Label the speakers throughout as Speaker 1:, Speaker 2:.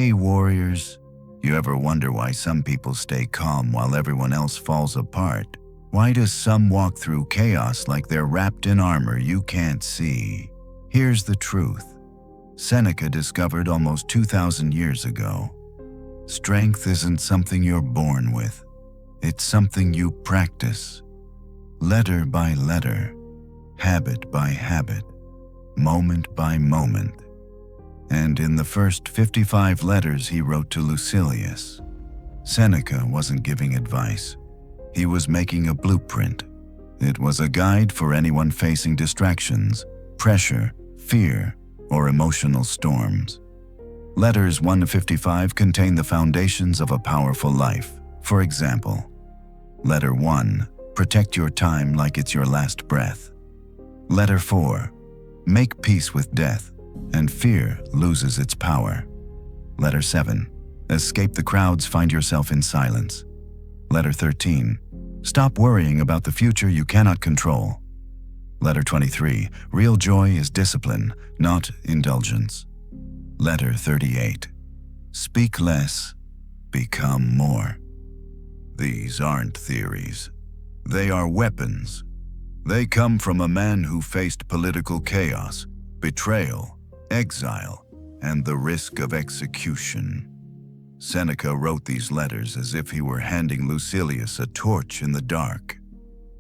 Speaker 1: Hey warriors, you ever wonder why some people stay calm while everyone else falls apart? Why does some walk through chaos like they're wrapped in armor you can't see? Here's the truth. Seneca discovered almost 2,000 years ago. Strength isn't something you're born with. It's something you practice. Letter by letter, habit by habit, moment by moment. And in the first 55 letters he wrote to Lucilius, Seneca wasn't giving advice. He was making a blueprint. It was a guide for anyone facing distractions, pressure, fear, or emotional storms. Letters 1 to 55 contain the foundations of a powerful life. For example, Letter 1, protect your time like it's your last breath. Letter 4, make peace with death, and fear loses its power. Letter 7, escape the crowds, find yourself in silence. Letter 13, stop worrying about the future you cannot control. Letter 23, real joy is discipline, not indulgence. Letter 38, speak less, become more. These aren't theories. They are weapons. They come from a man who faced political chaos, betrayal, exile, and the risk of execution. Seneca wrote these letters as if he were handing Lucilius a torch in the dark,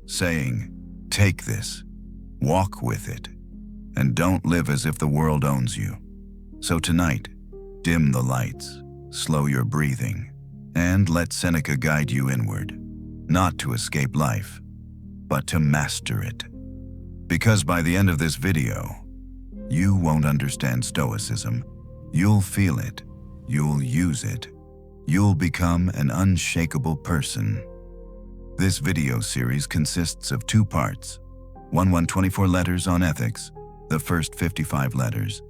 Speaker 1: saying, "Take this, walk with it, and don't live as if the world owns you." So tonight, dim the lights, slow your breathing, and let Seneca guide you inward, not to escape life, but to master it. Because by the end of this video, you won't understand Stoicism. You'll feel it. You'll use it. You'll become an unshakable person. This video series consists of 2 parts. 124 letters on ethics, the first 55 letters.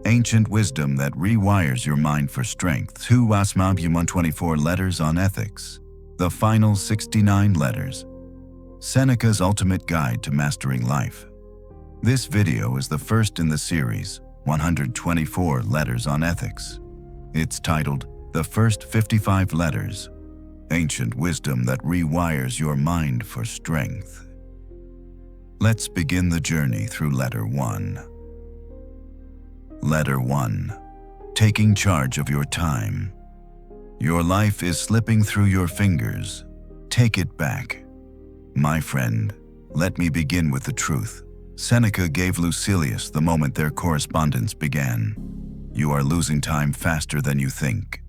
Speaker 1: Ancient wisdom that rewires your mind for strength. 2 124 letters on ethics, the final 69 letters. Seneca's ultimate guide to mastering life. This video is the first in the series, 124 Letters on Ethics. It's titled, The First 55 Letters, Ancient Wisdom that Rewires Your Mind for Strength. Let's begin the journey through Letter 1. Letter 1. Taking charge of your time. Your life is slipping through your fingers. Take it back. My friend, let me begin with the truth. Seneca gave Lucilius the moment their correspondence began. You are losing time faster than you think.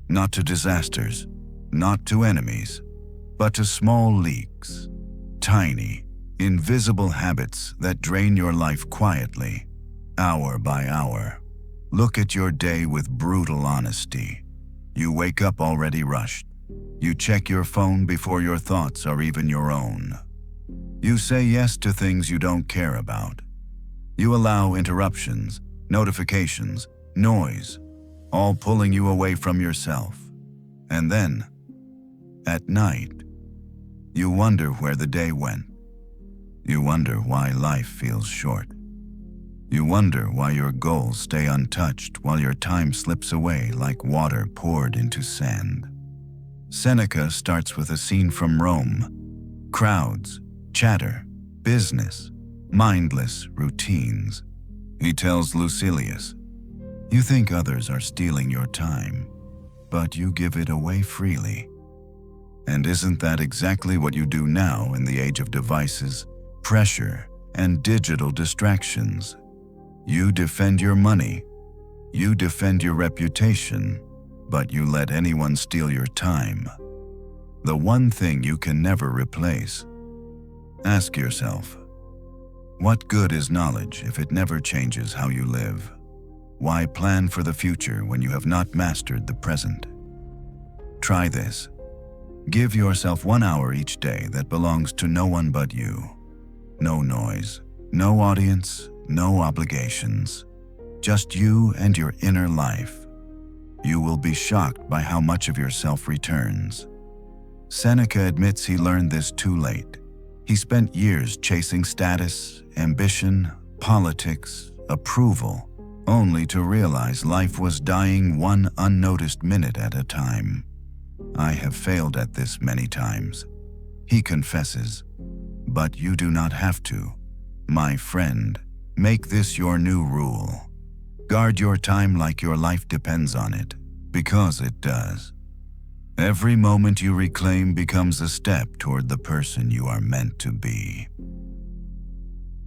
Speaker 1: Not to disasters, not to enemies, but to small leaks. Tiny, invisible habits that drain your life quietly, hour by hour. Look at your day with brutal honesty. You wake up already rushed. You check your phone before your thoughts are even your own. You say yes to things you don't care about. You allow interruptions, notifications, noise, all pulling you away from yourself. And then, at night, you wonder where the day went. You wonder why life feels short. You wonder why your goals stay untouched while your time slips away like water poured into sand. Seneca starts with a scene from Rome. Crowds, chatter, business, mindless routines. He tells Lucilius, you think others are stealing your time, but you give it away freely. And isn't that exactly what you do now in the age of devices, pressure, and digital distractions? You defend your money, you defend your reputation, but you let anyone steal your time. The one thing you can never replace. Ask yourself, what good is knowledge if it never changes how you live? Why plan for the future when you have not mastered the present? Try this. Give yourself 1 hour each day that belongs to no one but you. No noise, no audience, no obligations. Just you and your inner life. You will be shocked by how much of yourself returns. Seneca admits he learned this too late. He spent years chasing status, ambition, politics, approval, only to realize life was dying one unnoticed minute at a time. I have failed at this many times, he confesses. But you do not have to. My friend, make this your new rule. Guard your time like your life depends on it, because it does. Every moment you reclaim becomes a step toward the person you are meant to be.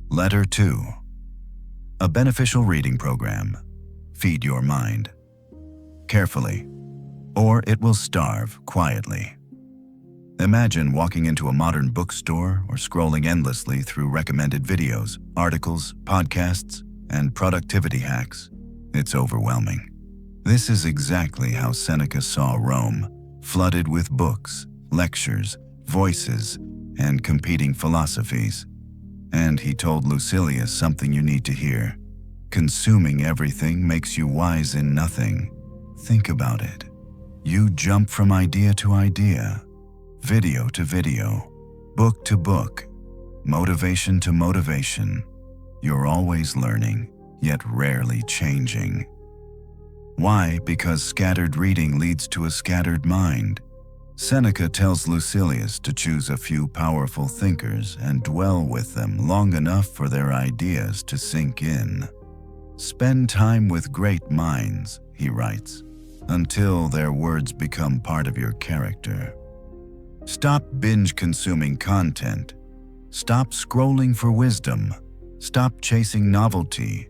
Speaker 1: Letter 2. A beneficial reading program. Feed your mind. Carefully, or it will starve quietly. Imagine walking into a modern bookstore or scrolling endlessly through recommended videos, articles, podcasts, and productivity hacks. It's overwhelming. This is exactly how Seneca saw Rome, flooded with books, lectures, voices, and competing philosophies. And he told Lucilius something you need to hear. Consuming everything makes you wise in nothing. Think about it. You jump from idea to idea, video to video, book to book, motivation to motivation. You're always learning, yet rarely changing. Why? Because scattered reading leads to a scattered mind. Seneca tells Lucilius to choose a few powerful thinkers and dwell with them long enough for their ideas to sink in. Spend time with great minds, he writes, until their words become part of your character. Stop binge-consuming content. Stop scrolling for wisdom. Stop chasing novelty.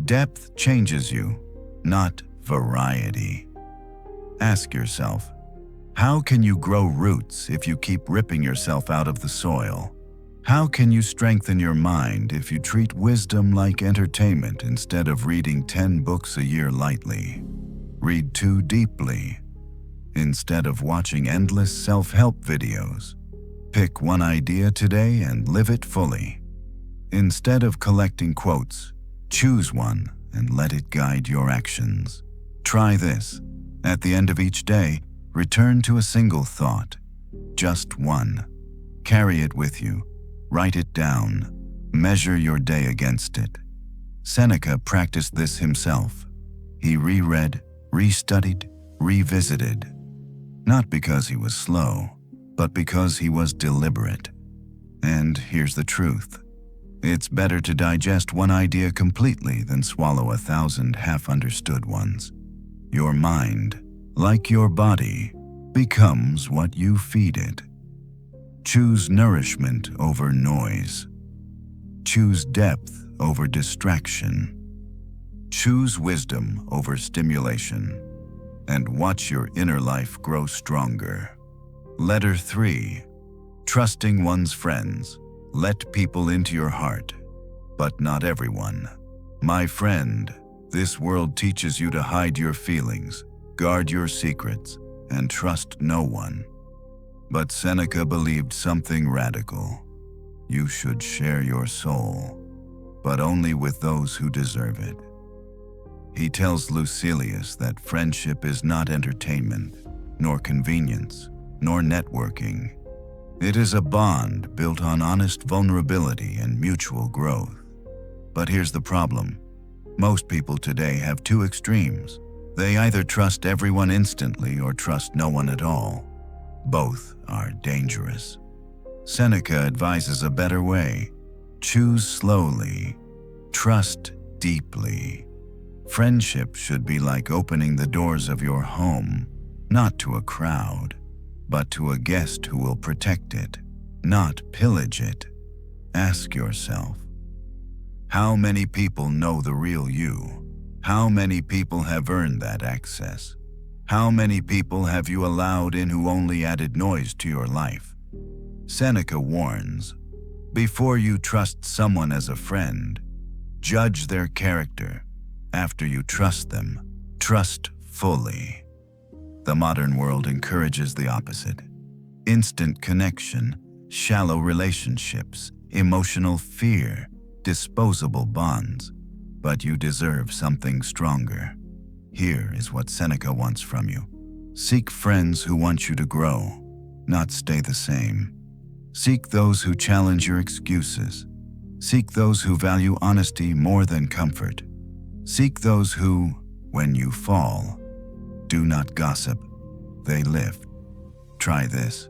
Speaker 1: Depth changes you, not variety. Ask yourself, how can you grow roots if you keep ripping yourself out of the soil? How can you strengthen your mind if you treat wisdom like entertainment instead of reading 10 books a year lightly? Read too deeply instead of watching endless self-help videos. Pick one idea today and live it fully. Instead of collecting quotes, choose one and let it guide your actions. Try this. At the end of each day, return to a single thought, just one. Carry it with you. Write it down. Measure your day against it. Seneca practiced this himself. He reread, restudied, revisited. Not because he was slow, but because he was deliberate. And here's the truth. It's better to digest one idea completely than swallow 1,000 half-understood ones. Your mind, like your body, becomes what you feed it. Choose nourishment over noise. Choose depth over distraction. Choose wisdom over stimulation. And watch your inner life grow stronger. Letter 3. Trusting one's friends. Let people into your heart, but not everyone. My friend, this world teaches you to hide your feelings, guard your secrets, and trust no one. But Seneca believed something radical. You should share your soul, but only with those who deserve it. He tells Lucilius that friendship is not entertainment, nor convenience, nor networking. It is a bond built on honest vulnerability and mutual growth. But here's the problem. Most people today have two extremes. They either trust everyone instantly or trust no one at all. Both are dangerous. Seneca advises a better way. Choose slowly. Trust deeply. Friendship should be like opening the doors of your home, not to a crowd, but to a guest who will protect it, not pillage it. Ask yourself, how many people know the real you? How many people have earned that access? How many people have you allowed in who only added noise to your life? Seneca warns, before you trust someone as a friend, judge their character. After you trust them, trust fully. The modern world encourages the opposite. Instant connection, shallow relationships, emotional fear, disposable bonds. But you deserve something stronger. Here is what Seneca wants from you. Seek friends who want you to grow, not stay the same. Seek those who challenge your excuses. Seek those who value honesty more than comfort. Seek those who, when you fall, do not gossip, they lift. Try this.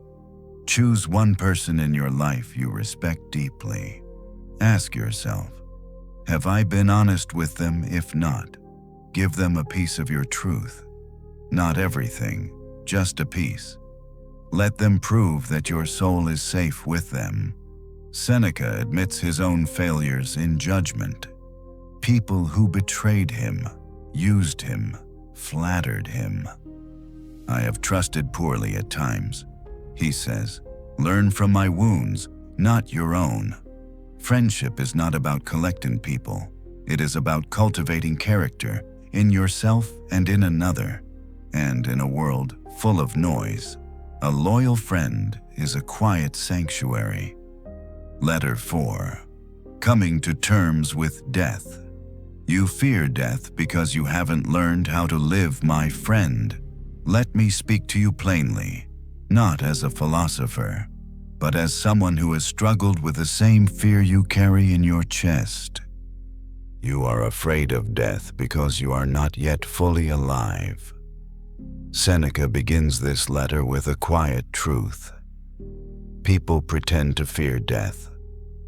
Speaker 1: Choose one person in your life you respect deeply. Ask yourself, have I been honest with them? If not, give them a piece of your truth. Not everything, just a piece. Let them prove that your soul is safe with them. Seneca admits his own failures in judgment. People who betrayed him, used him, flattered him. I have trusted poorly at times, he says. Learn from my wounds, not your own. Friendship is not about collecting people. It is about cultivating character in yourself and in another. And in a world full of noise, a loyal friend is a quiet sanctuary. Letter 4. Coming to terms with death. You fear death because you haven't learned how to live, my friend. Let me speak to you plainly, not as a philosopher, but as someone who has struggled with the same fear you carry in your chest. You are afraid of death because you are not yet fully alive. Seneca begins this letter with a quiet truth. People pretend to fear death,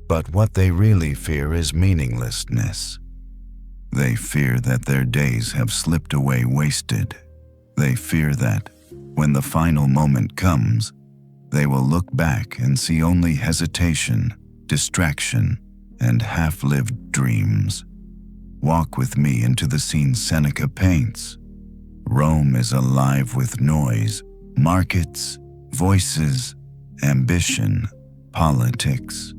Speaker 1: but what they really fear is meaninglessness. They fear that their days have slipped away wasted. They fear that, when the final moment comes, they will look back and see only hesitation, distraction, and half-lived dreams. Walk with me into the scene Seneca paints. Rome is alive with noise, markets, voices, ambition, politics.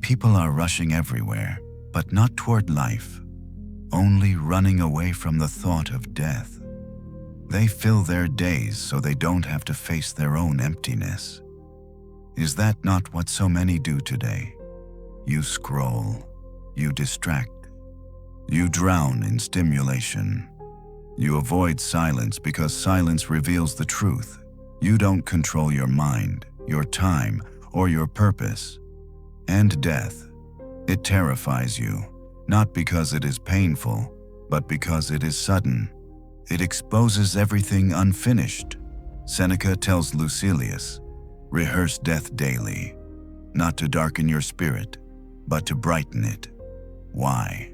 Speaker 1: People are rushing everywhere, but not toward life, only running away from the thought of death. They fill their days so they don't have to face their own emptiness. Is that not what so many do today? You scroll, you distract, you drown in stimulation. You avoid silence because silence reveals the truth. You don't control your mind, your time, or your purpose. And death, it terrifies you, not because it is painful, but because it is sudden. It exposes everything unfinished. Seneca tells Lucilius, rehearse death daily, not to darken your spirit, but to brighten it. Why?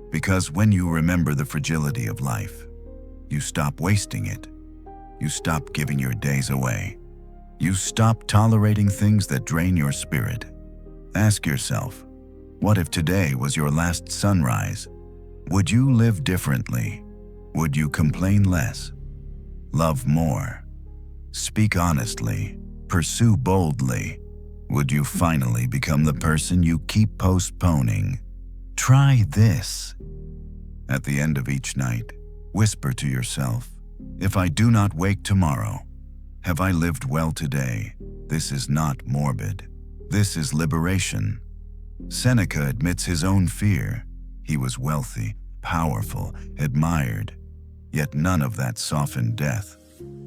Speaker 1: Because when you remember the fragility of life, you stop wasting it. You stop giving your days away. You stop tolerating things that drain your spirit. Ask yourself, what if today was your last sunrise? Would you live differently? Would you complain less? Love more? Speak honestly? Pursue boldly? Would you finally become the person you keep postponing? Try this. At the end of each night, whisper to yourself, if I do not wake tomorrow, have I lived well today? This is not morbid. This is liberation. Seneca admits his own fear. He was wealthy, powerful, admired. Yet none of that softened death.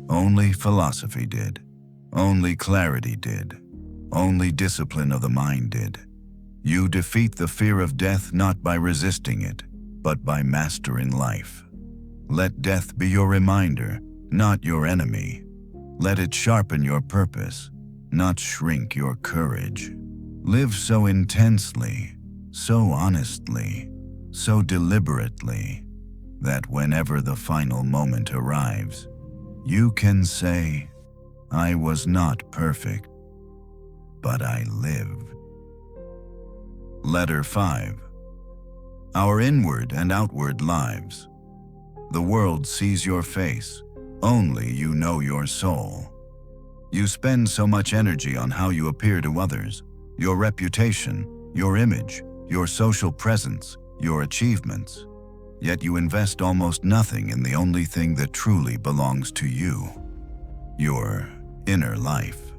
Speaker 1: Only philosophy did. Only clarity did. Only discipline of the mind did. You defeat the fear of death not by resisting it, but by mastering life. Let death be your reminder, not your enemy. Let it sharpen your purpose, not shrink your courage. Live so intensely, so honestly, so deliberately, that whenever the final moment arrives, you can say, I was not perfect, but I lived. Letter 5. Our inward and outward lives. The world sees your face, only you know your soul. You spend so much energy on how you appear to others, your reputation, your image, your social presence, your achievements. Yet you invest almost nothing in the only thing that truly belongs to you, your inner life.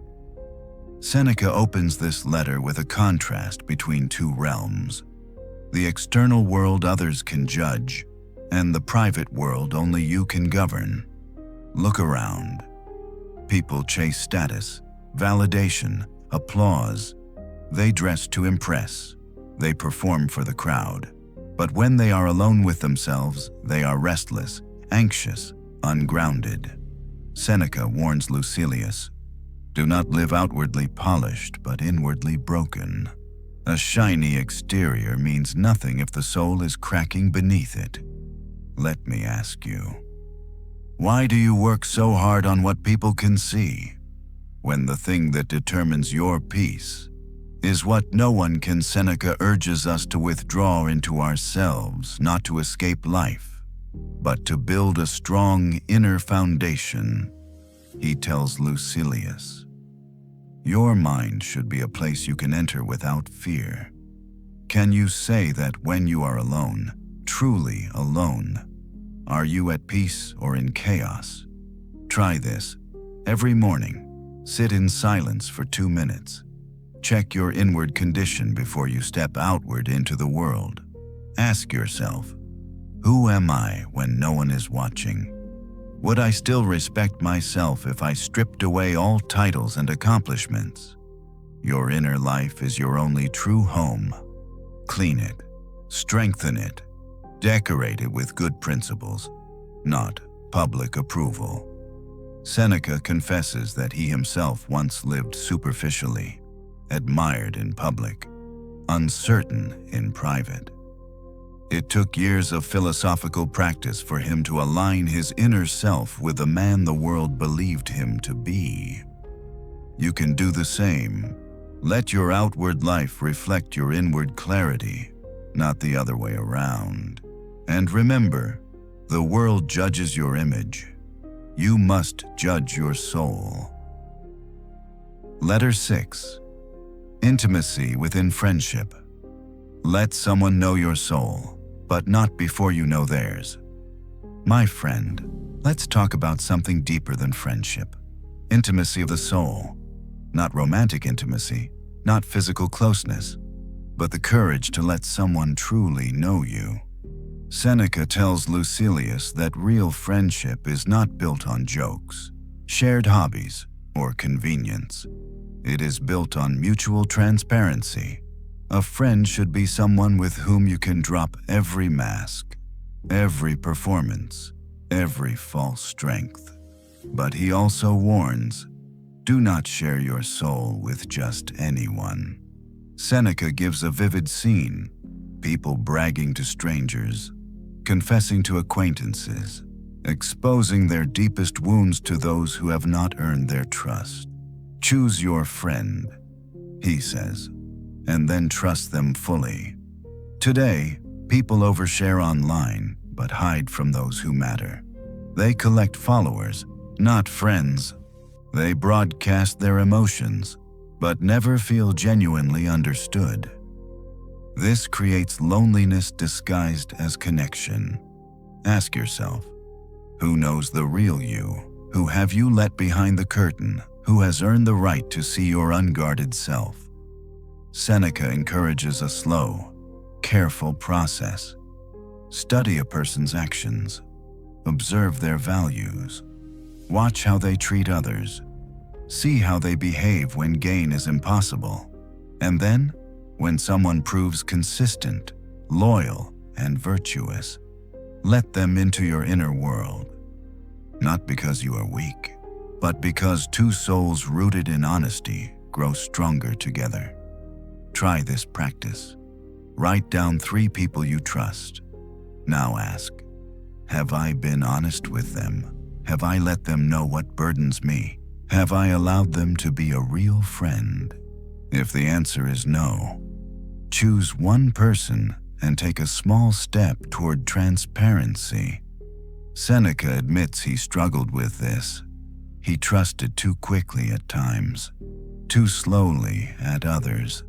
Speaker 1: Seneca opens this letter with a contrast between two realms. The external world others can judge, and the private world only you can govern. Look around. People chase status, validation, applause. They dress to impress. They perform for the crowd. But when they are alone with themselves, they are restless, anxious, ungrounded. Seneca warns Lucilius, "Do not live outwardly polished, but inwardly broken." A shiny exterior means nothing if the soul is cracking beneath it. Let me ask you, why do you work so hard on what people can see, when the thing that determines your peace is what no one can? Seneca urges us to withdraw into ourselves, not to escape life, but to build a strong inner foundation. He tells Lucilius, "Your mind should be a place you can enter without fear." Can you say that when you are alone, truly alone? Are you at peace or in chaos? Try this. Every morning, sit in silence for 2 minutes. Check your inward condition before you step outward into the world. Ask yourself, who am I when no one is watching? Would I still respect myself if I stripped away all titles and accomplishments? Your inner life is your only true home. Clean it, strengthen it, decorate it with good principles, not public approval. Seneca confesses that he himself once lived superficially, admired in public, uncertain in private. It took years of philosophical practice for him to align his inner self with the man the world believed him to be. You can do the same. Let your outward life reflect your inward clarity, not the other way around. And remember, the world judges your image. You must judge your soul. Letter 6. Intimacy within friendship. Let someone know your soul, but not before you know theirs. My friend, let's talk about something deeper than friendship. Intimacy of the soul. Not romantic intimacy, not physical closeness, but the courage to let someone truly know you. Seneca tells Lucilius that real friendship is not built on jokes, shared hobbies, or convenience. It is built on mutual transparency. A friend should be someone with whom you can drop every mask, every performance, every false strength. But he also warns, do not share your soul with just anyone. Seneca gives a vivid scene, people bragging to strangers, confessing to acquaintances, exposing their deepest wounds to those who have not earned their trust. Choose your friend, he says, and then trust them fully. Today, people overshare online, but hide from those who matter. They collect followers, not friends. They broadcast their emotions, but never feel genuinely understood. This creates loneliness disguised as connection. Ask yourself, who knows the real you? Who have you let behind the curtain? Who has earned the right to see your unguarded self? Seneca encourages a slow, careful process. Study a person's actions. Observe their values. Watch how they treat others. See how they behave when gain is impossible. And then, when someone proves consistent, loyal, and virtuous, let them into your inner world. Not because you are weak, but because two souls rooted in honesty grow stronger together. Try this practice. Write down 3 people you trust. Now ask, have I been honest with them? Have I let them know what burdens me? Have I allowed them to be a real friend? If the answer is no, choose one person and take a small step toward transparency. Seneca admits he struggled with this. He trusted too quickly at times, too slowly at others.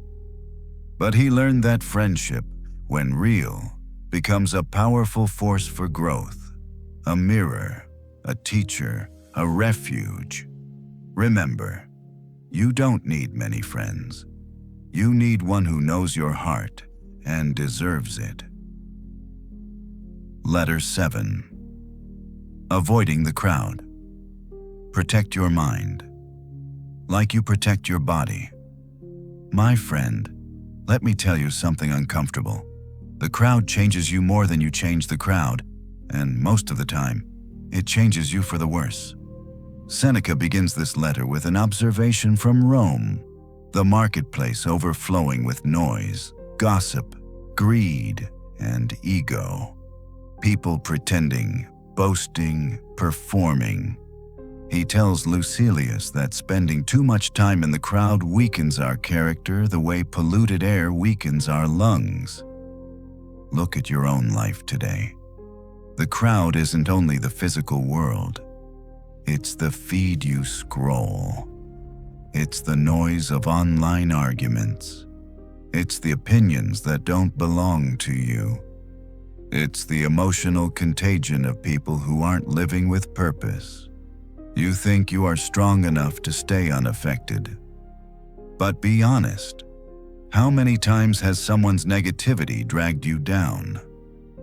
Speaker 1: But he learned that friendship, when real, becomes a powerful force for growth, a mirror, a teacher, a refuge. Remember, you don't need many friends. You need one who knows your heart and deserves it. Letter 7. Avoiding the crowd. Protect your mind, like you protect your body. My friend, let me tell you something uncomfortable. The crowd changes you more than you change the crowd, and most of the time, it changes you for the worse. Seneca begins this letter with an observation from Rome, the marketplace overflowing with noise, gossip, greed, and ego. People pretending, boasting, performing. He tells Lucilius that spending too much time in the crowd weakens our character the way polluted air weakens our lungs. Look at your own life today. The crowd isn't only the physical world. It's the feed you scroll. It's the noise of online arguments. It's the opinions that don't belong to you. It's the emotional contagion of people who aren't living with purpose. You think you are strong enough to stay unaffected. But be honest. How many times has someone's negativity dragged you down?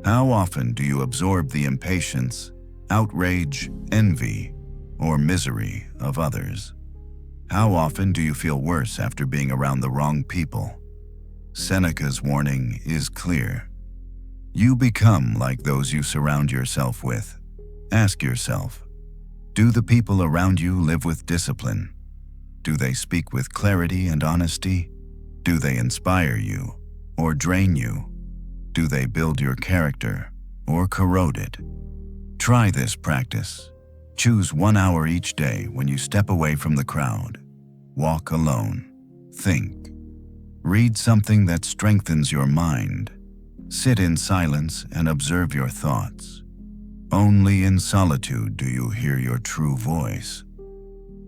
Speaker 1: How often do you absorb the impatience, outrage, envy, or misery of others? How often do you feel worse after being around the wrong people? Seneca's warning is clear. You become like those you surround yourself with. Ask yourself, do the people around you live with discipline? Do they speak with clarity and honesty? Do they inspire you or drain you? Do they build your character or corrode it? Try this practice. Choose 1 hour each day when you step away from the crowd. Walk alone. Think. Read something that strengthens your mind. Sit in silence and observe your thoughts. Only in solitude do you hear your true voice.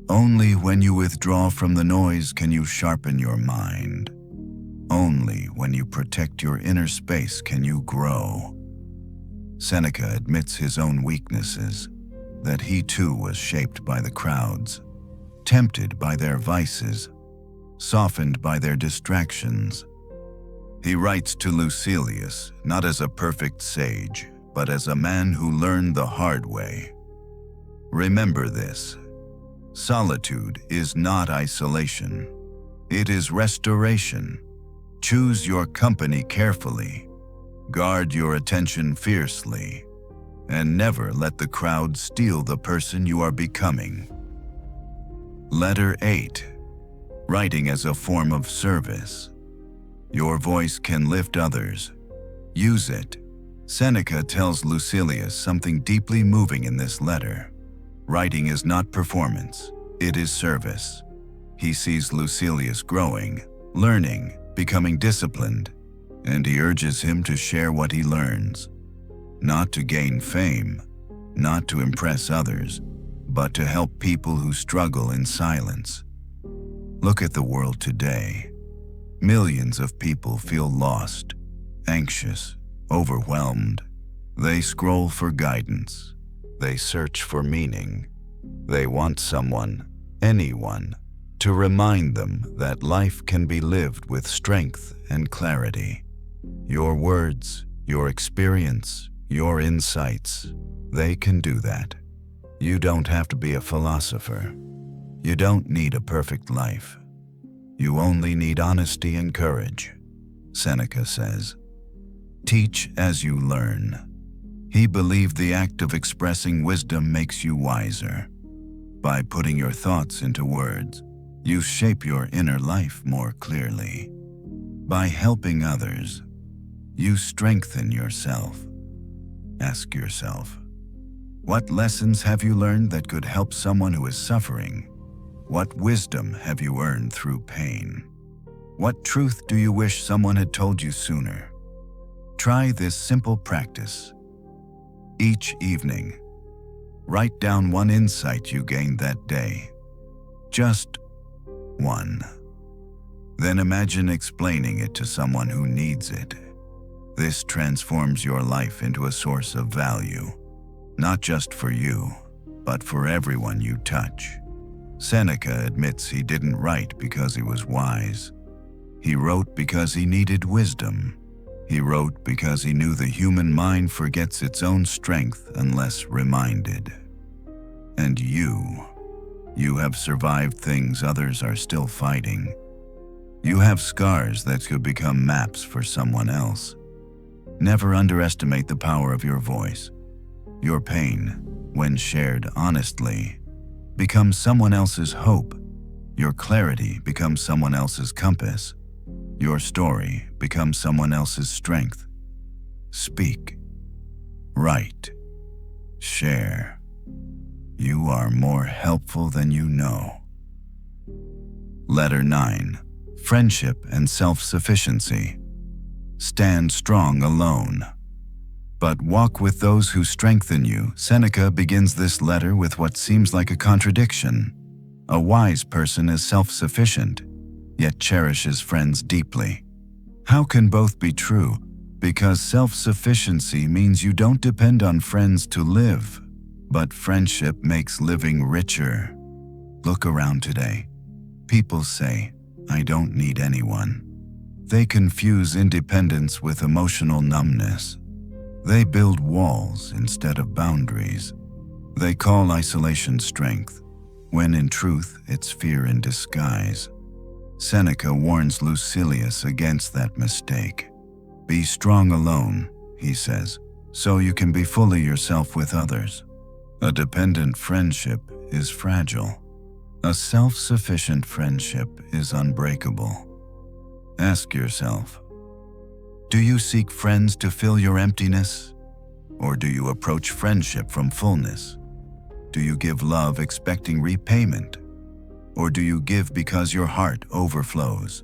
Speaker 1: Only when you withdraw from the noise can you sharpen your mind. Only when you protect your inner space can you grow. Seneca admits his own weaknesses, that he too was shaped by the crowds, tempted by their vices, softened by their distractions. He writes to Lucilius not as a perfect sage, but as a man who learned the hard way. Remember this. Solitude is not isolation. It is restoration. Choose your company carefully. Guard your attention fiercely. And never let the crowd steal the person you are becoming. Letter 8. Writing as a form of service. Your voice can lift others. Use it. Seneca tells Lucilius something deeply moving in this letter. Writing is not performance, it is service. He sees Lucilius growing, learning, becoming disciplined, and he urges him to share what he learns. Not to gain fame, not to impress others, but to help people who struggle in silence. Look at the world today. Millions of people feel lost, anxious, overwhelmed. They scroll for guidance. They search for meaning. They want someone, anyone, to remind them that life can be lived with strength and clarity. Your words, your experience, your insights, they can do that. You don't have to be a philosopher. You don't need a perfect life. You only need honesty and courage, Seneca says. Teach as you learn. He believed the act of expressing wisdom makes you wiser. By putting your thoughts into words, you shape your inner life more clearly. By helping others, you strengthen yourself. Ask yourself, what lessons have you learned that could help someone who is suffering? What wisdom have you earned through pain? What truth do you wish someone had told you sooner? Try this simple practice. Each evening, write down one insight you gained that day. Just one. Then imagine explaining it to someone who needs it. This transforms your life into a source of value, not just for you, but for everyone you touch. Seneca admits he didn't write because he was wise. He wrote because he needed wisdom. He wrote because he knew the human mind forgets its own strength unless reminded. And you have survived things others are still fighting. You have scars that could become maps for someone else. Never underestimate the power of your voice. Your pain, when shared honestly, becomes someone else's hope. Your clarity becomes someone else's compass. Your story becomes someone else's strength. Speak. Write. Share. You are more helpful than you know. Letter 9. Friendship and self-sufficiency. Stand strong alone, but walk with those who strengthen you. Seneca begins this letter with what seems like a contradiction. A wise person is self-sufficient, yet cherishes friends deeply. How can both be true? Because self-sufficiency means you don't depend on friends to live, but friendship makes living richer. Look around today. People say, "I don't need anyone." They confuse independence with emotional numbness. They build walls instead of boundaries. They call isolation strength, when in truth it's fear in disguise. Seneca warns Lucilius against that mistake. Be strong alone, he says, so you can be fully yourself with others. A dependent friendship is fragile. A self-sufficient friendship is unbreakable. Ask yourself, do you seek friends to fill your emptiness? Or do you approach friendship from fullness? Do you give love expecting repayment? Or do you give because your heart overflows?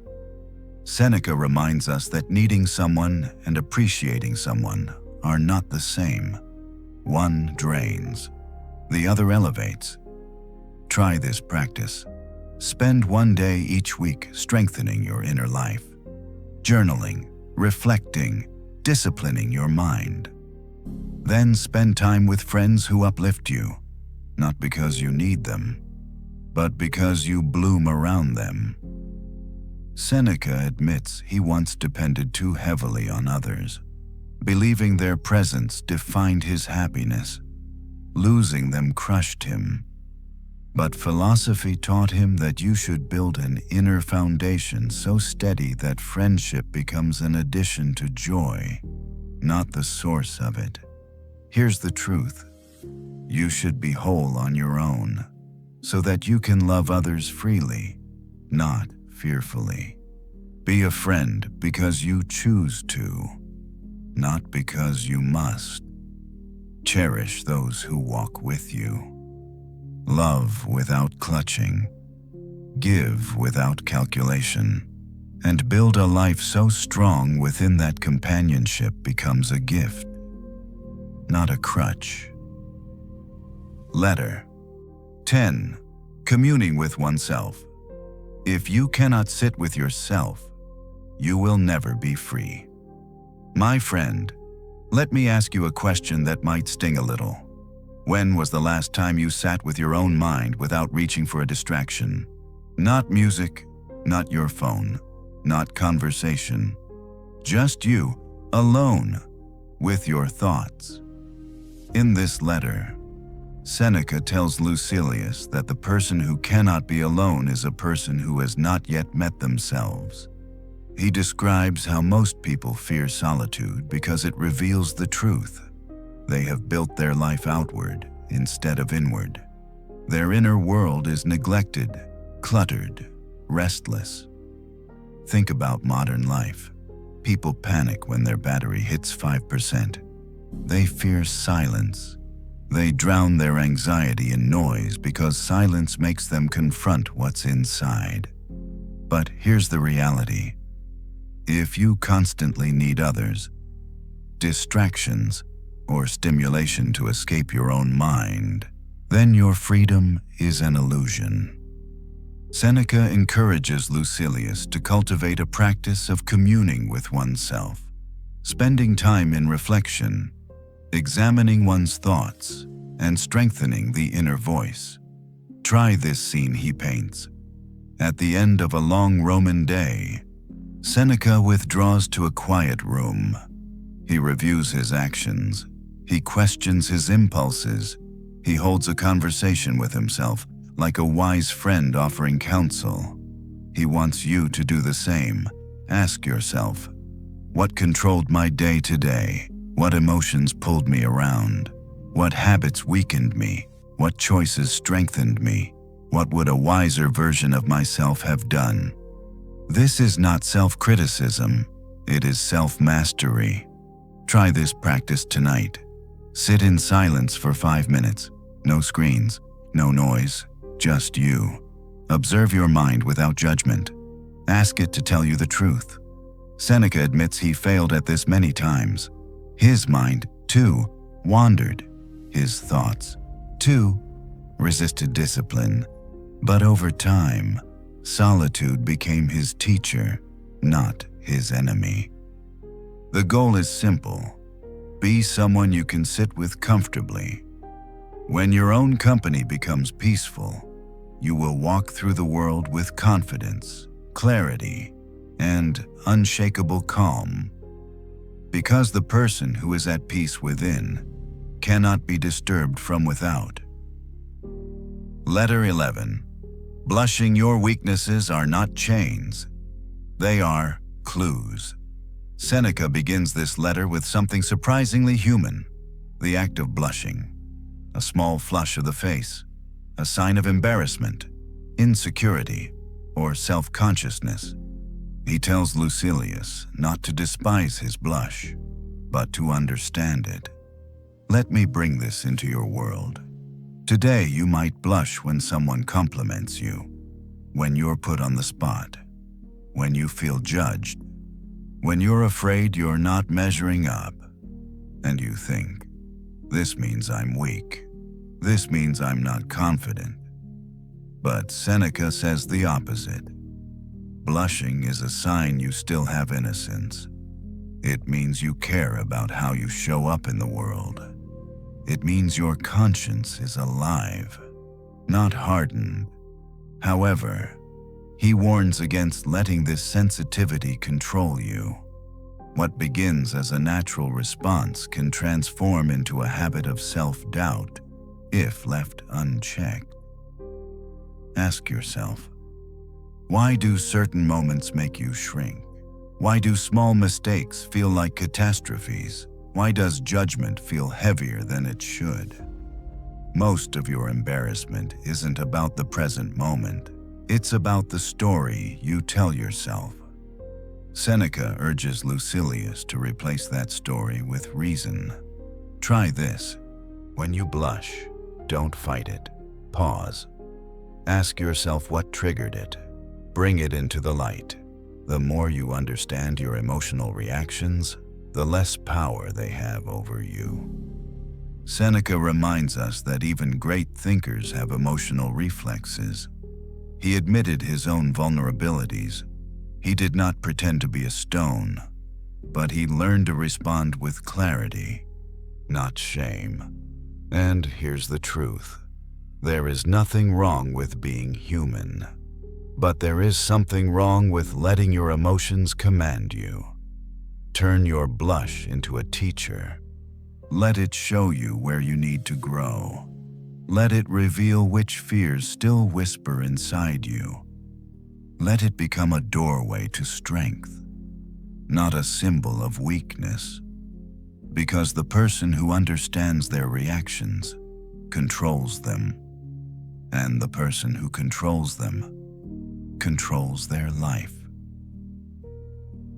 Speaker 1: Seneca reminds us that needing someone and appreciating someone are not the same. One drains, the other elevates. Try this practice. Spend one day each week strengthening your inner life, journaling, reflecting, disciplining your mind. Then spend time with friends who uplift you, not because you need them, but because you bloom around them. Seneca admits he once depended too heavily on others, believing their presence defined his happiness. Losing them crushed him. But philosophy taught him that you should build an inner foundation so steady that friendship becomes an addition to joy, not the source of it. Here's the truth. You should be whole on your own, so that you can love others freely, not fearfully. Be a friend because you choose to, not because you must. Cherish those who walk with you. Love without clutching. Give without calculation. And build a life so strong within that companionship becomes a gift, not a crutch. Letter 10. Communing with oneself. If you cannot sit with yourself, you will never be free. My friend, let me ask you a question that might sting a little. When was the last time you sat with your own mind without reaching for a distraction? Not music, not your phone, not conversation. Just you, alone, with your thoughts. In this letter, Seneca tells Lucilius that the person who cannot be alone is a person who has not yet met themselves. He describes how most people fear solitude because it reveals the truth. They have built their life outward instead of inward. Their inner world is neglected, cluttered, restless. Think about modern life. People panic when their battery hits 5%. They fear silence. They drown their anxiety in noise because silence makes them confront what's inside. But here's the reality. If you constantly need others, distractions, or stimulation to escape your own mind, then your freedom is an illusion. Seneca encourages Lucilius to cultivate a practice of communing with oneself, spending time in reflection, examining one's thoughts, and strengthening the inner voice. Try this scene he paints. At the end of a long Roman day, Seneca withdraws to a quiet room. He reviews his actions. He questions his impulses. He holds a conversation with himself, like a wise friend offering counsel. He wants you to do the same. Ask yourself, What controlled my day to day? What emotions pulled me around? What habits weakened me? What choices strengthened me? What would a wiser version of myself have done? This is not self-criticism, it is self-mastery. Try this practice tonight. Sit in silence for 5 minutes. No screens, no noise, just you. Observe your mind without judgment. Ask it to tell you the truth. Seneca admits he failed at this many times. His mind, too, wandered. His thoughts, too, resisted discipline. But over time, solitude became his teacher, not his enemy. The goal is simple. Be someone you can sit with comfortably. When your own company becomes peaceful, you will walk through the world with confidence, clarity, and unshakable calm. Because the person who is at peace within cannot be disturbed from without. Letter 11. Blushing. Your weaknesses are not chains. They are clues. Seneca begins this letter with something surprisingly human, the act of blushing. A small flush of the face, a sign of embarrassment, insecurity, or self-consciousness. He tells Lucilius not to despise his blush, but to understand it. Let me bring this into your world. Today you might blush when someone compliments you, when you're put on the spot, when you feel judged, when you're afraid you're not measuring up, and you think, this means I'm weak, this means I'm not confident. But Seneca says the opposite. Blushing is a sign you still have innocence. It means you care about how you show up in the world. It means your conscience is alive, not hardened. However, he warns against letting this sensitivity control you. What begins as a natural response can transform into a habit of self-doubt if left unchecked. Ask yourself, why do certain moments make you shrink? Why do small mistakes feel like catastrophes? Why does judgment feel heavier than it should? Most of your embarrassment isn't about the present moment. It's about the story you tell yourself. Seneca urges Lucilius to replace that story with reason. Try this. When you blush, don't fight it. Pause. Ask yourself what triggered it. Bring it into the light. The more you understand your emotional reactions, the less power they have over you. Seneca reminds us that even great thinkers have emotional reflexes. He admitted his own vulnerabilities. He did not pretend to be a stone, but he learned to respond with clarity, not shame. And here's the truth. There is nothing wrong with being human, but there is something wrong with letting your emotions command you. Turn your blush into a teacher. Let it show you where you need to grow. Let it reveal which fears still whisper inside you. Let it become a doorway to strength, not a symbol of weakness. Because the person who understands their reactions controls them, and the person who controls them controls their life.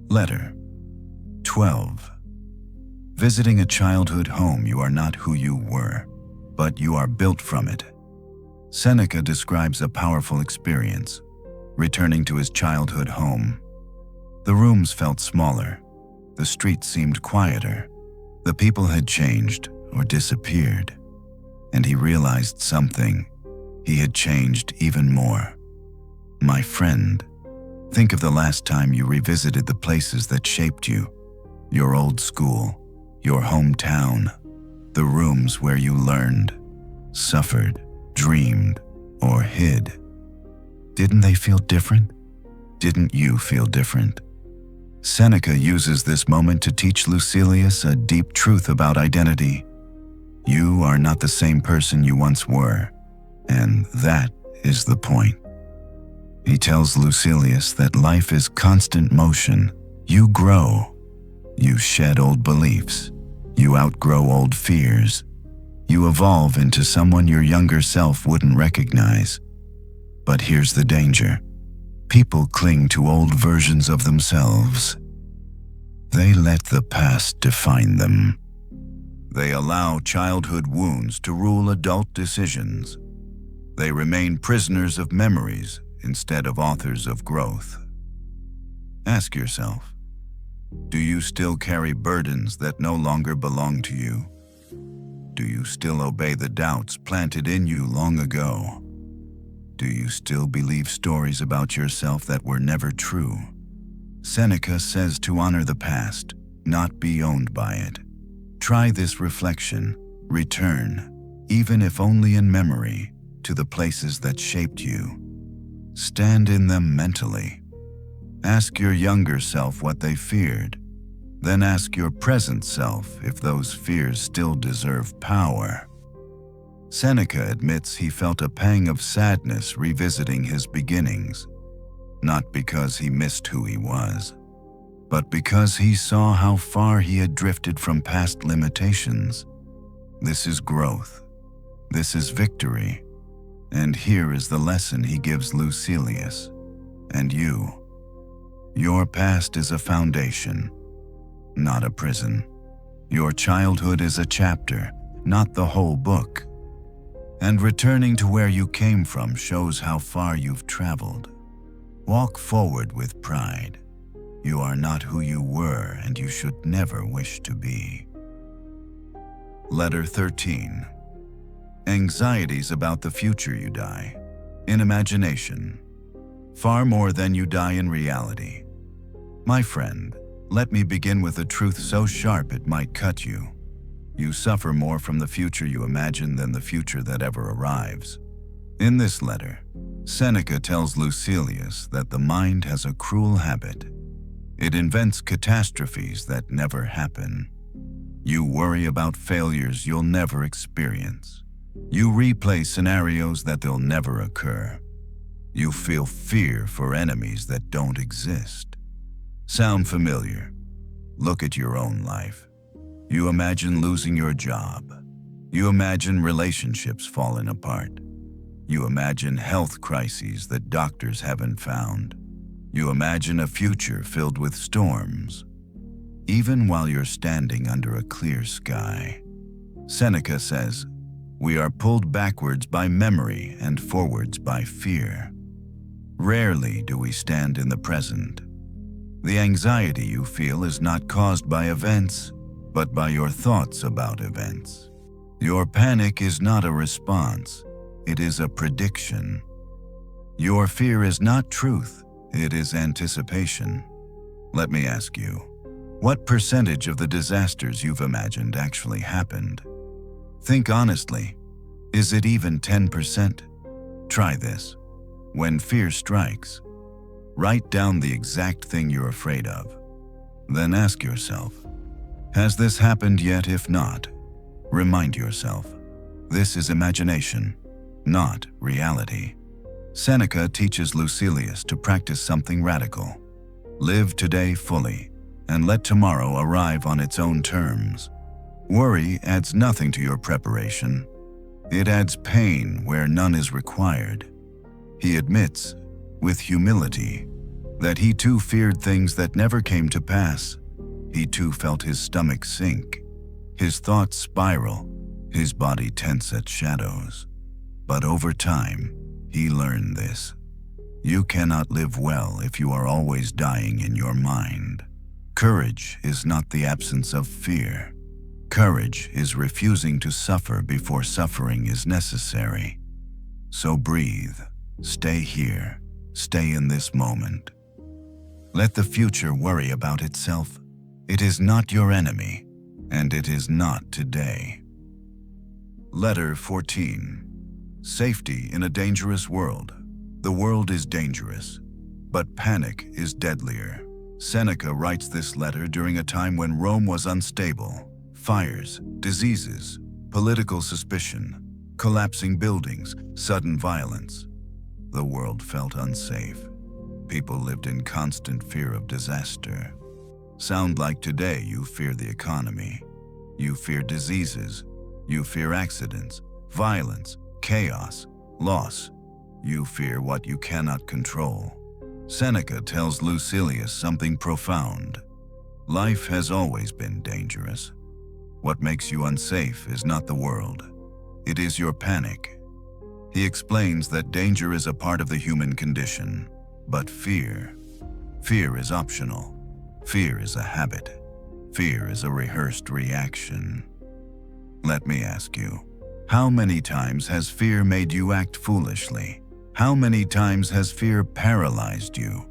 Speaker 1: Letter 12. Visiting a childhood home. You are not who you were, but you are built from it. Seneca describes a powerful experience, returning to his childhood home. The rooms felt smaller, the streets seemed quieter, the people had changed or disappeared, and he realized something. He had changed even more. My friend, think of the last time you revisited the places that shaped you, your old school, your hometown, the rooms where you learned, suffered, dreamed, or hid. Didn't they feel different? Didn't you feel different? Seneca uses this moment to teach Lucilius a deep truth about identity. You are not the same person you once were, and that is the point. He tells Lucilius that life is constant motion. You grow, You shed old beliefs. You outgrow old fears. You evolve into someone your younger self wouldn't recognize. But here's the danger. People cling to old versions of themselves. They let the past define them. They allow childhood wounds to rule adult decisions. They remain prisoners of memories instead of authors of growth. Ask yourself, do you still carry burdens that no longer belong to you? Do you still obey the doubts planted in you long ago? Do you still believe stories about yourself that were never true? Seneca says to honor the past, not be owned by it. Try this reflection. Return, even if only in memory, to the places that shaped you. Stand in them mentally. Ask your younger self what they feared. Then ask your present self if those fears still deserve power. Seneca admits he felt a pang of sadness revisiting his beginnings, not because he missed who he was, but because he saw how far he had drifted from past limitations. This is growth. This is victory. And here is the lesson he gives Lucilius. And you. Your past is a foundation, not a prison. Your childhood is a chapter, not the whole book. And returning to where you came from shows how far you've traveled. Walk forward with pride. You are not who you were, and you should never wish to be. Letter 13. Anxieties about the future. You die in imagination, far more than you die in reality. My friend, let me begin with a truth so sharp it might cut you. You suffer more from the future you imagine than the future that ever arrives. In this letter, Seneca tells Lucilius that the mind has a cruel habit. It invents catastrophes that never happen. You worry about failures you'll never experience. You replay scenarios that they'll never occur. You feel fear for enemies that don't exist. Sound familiar? Look at your own life. You imagine losing your job. You imagine relationships falling apart. You imagine health crises that doctors haven't found. You imagine a future filled with storms, even while you're standing under a clear sky. Seneca says, we are pulled backwards by memory and forwards by fear. Rarely do we stand in the present. The anxiety you feel is not caused by events, but by your thoughts about events. Your panic is not a response, it is a prediction. Your fear is not truth, it is anticipation. Let me ask you, what percentage of the disasters you've imagined actually happened? Think honestly, is it even 10%? Try this. When fear strikes, write down the exact thing you're afraid of. Then ask yourself, has this happened yet? If not, remind yourself, this is imagination, not reality. Seneca teaches Lucilius to practice something radical. Live today fully, and let tomorrow arrive on its own terms. Worry adds nothing to your preparation. It adds pain where none is required. He admits, with humility, that he too feared things that never came to pass. He too felt his stomach sink, his thoughts spiral, his body tense at shadows. But over time, he learned this. You cannot live well if you are always dying in your mind. Courage is not the absence of fear. Courage is refusing to suffer before suffering is necessary. So breathe, stay here, stay in this moment. Let the future worry about itself. It is not your enemy, and it is not today. Letter 14. Safety in a dangerous world. The world is dangerous, but panic is deadlier. Seneca writes this letter during a time when Rome was unstable. Fires, diseases, political suspicion, collapsing buildings, sudden violence. The world felt unsafe. People lived in constant fear of disaster. sound like today you fear the economy. You fear diseases. You fear accidents, violence, chaos, loss. You fear what you cannot control. Seneca tells Lucilius something profound. Life has always been dangerous. What makes you unsafe is not the world. It is your panic. He explains that danger is a part of the human condition, but fear is optional. Fear is a habit. Fear is a rehearsed reaction. Let me ask you, how many times has fear made you act foolishly? How many times has fear paralyzed you?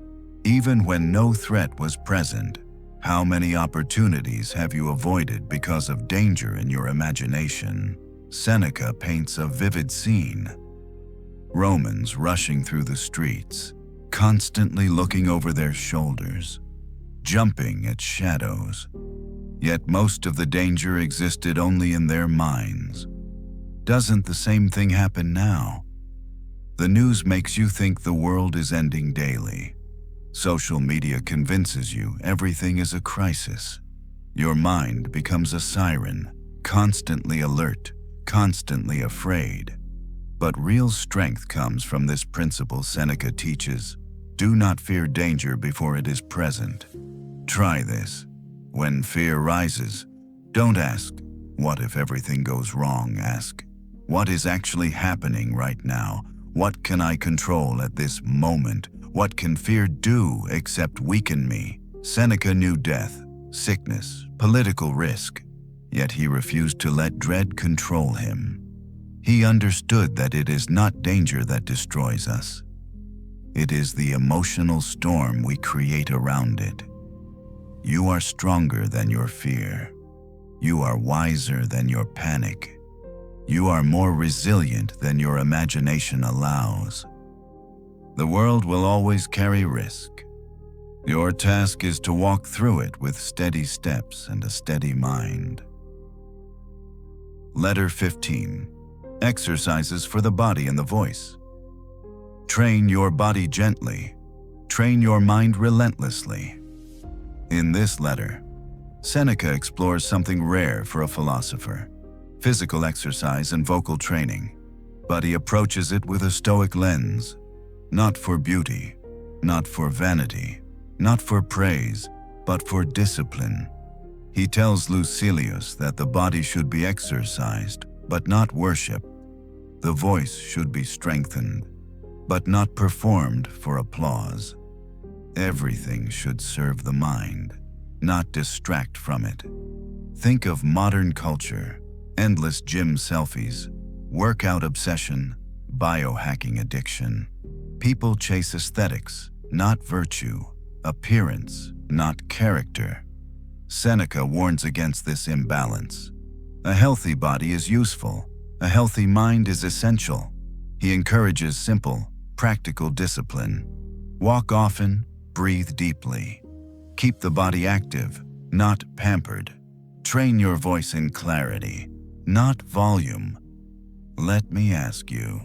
Speaker 1: Even when no threat was present, how many opportunities have you avoided because of danger in your imagination? Seneca paints a vivid scene. Romans rushing through the streets, constantly looking over their shoulders, jumping at shadows. Yet most of the danger existed only in their minds. Doesn't the same thing happen now? The news makes you think the world is ending daily. Social media convinces you everything is a crisis. Your mind becomes a siren, constantly alert, constantly afraid. But real strength comes from this principle Seneca teaches: do not fear danger before it is present. Try this. When fear rises, don't ask, what if everything goes wrong? Ask, what is actually happening right now? What can I control at this moment? What can fear do except weaken me? Seneca knew death, sickness, political risk, yet he refused to let dread control him. He understood that it is not danger that destroys us. It is the emotional storm we create around it. You are stronger than your fear. You are wiser than your panic. You are more resilient than your imagination allows. The world will always carry risk. Your task is to walk through it with steady steps and a steady mind. Letter 15. Exercises for the body and the voice. Train your body gently. Train your mind relentlessly. In this letter, Seneca explores something rare for a philosopher: physical exercise and vocal training, but he approaches it with a Stoic lens, not for beauty, not for vanity, not for praise, but for discipline. He tells Lucilius that the body should be exercised, but not worshipped. The voice should be strengthened, but not performed for applause. Everything should serve the mind, not distract from it. Think of modern culture: endless gym selfies, workout obsession, biohacking addiction. People chase aesthetics, not virtue; appearance, not character. Seneca warns against this imbalance. A healthy body is useful. A healthy mind is essential. He encourages simple, practical discipline. Walk often, breathe deeply. Keep the body active, not pampered. Train your voice in clarity, not volume. Let me ask you,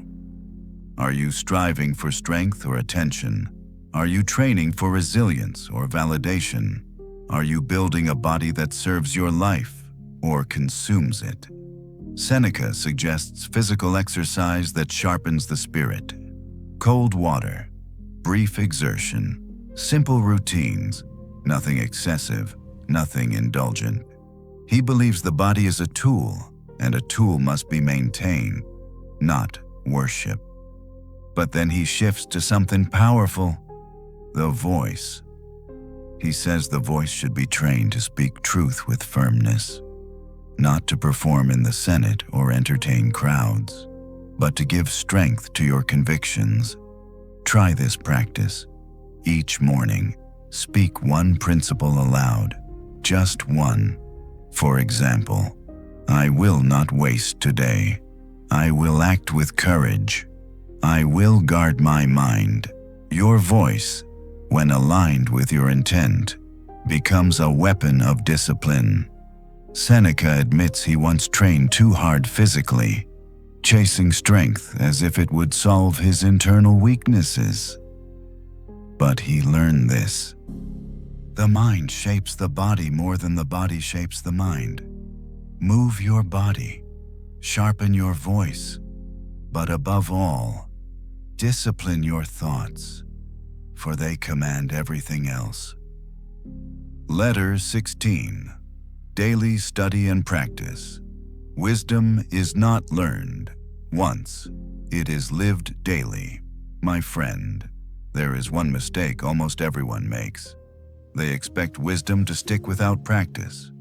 Speaker 1: are you striving for strength or attention? Are you training for resilience or validation? Are you building a body that serves your life or consumes it? Seneca suggests physical exercise that sharpens the spirit. Cold water, brief exertion, simple routines, nothing excessive, nothing indulgent. He believes the body is a tool, and a tool must be maintained, not worshipped. But then he shifts to something powerful: the voice. He says the voice should be trained to speak truth with firmness, not to perform in the Senate or entertain crowds, but to give strength to your convictions. Try this practice. Each morning, speak one principle aloud, just one. For example, I will not waste today. I will act with courage. I will guard my mind. Your voice, when aligned with your intent, becomes a weapon of discipline. Seneca admits he once trained too hard physically, chasing strength as if it would solve his internal weaknesses. But he learned this: The mind shapes the body more than the body shapes the mind. Move your body, sharpen your voice, but above all, discipline your thoughts, for they command everything else. Letter 16. Daily study and practice. Wisdom is not learned once, it is lived daily. My friend, there is one mistake almost everyone makes. They expect wisdom to stick without practice.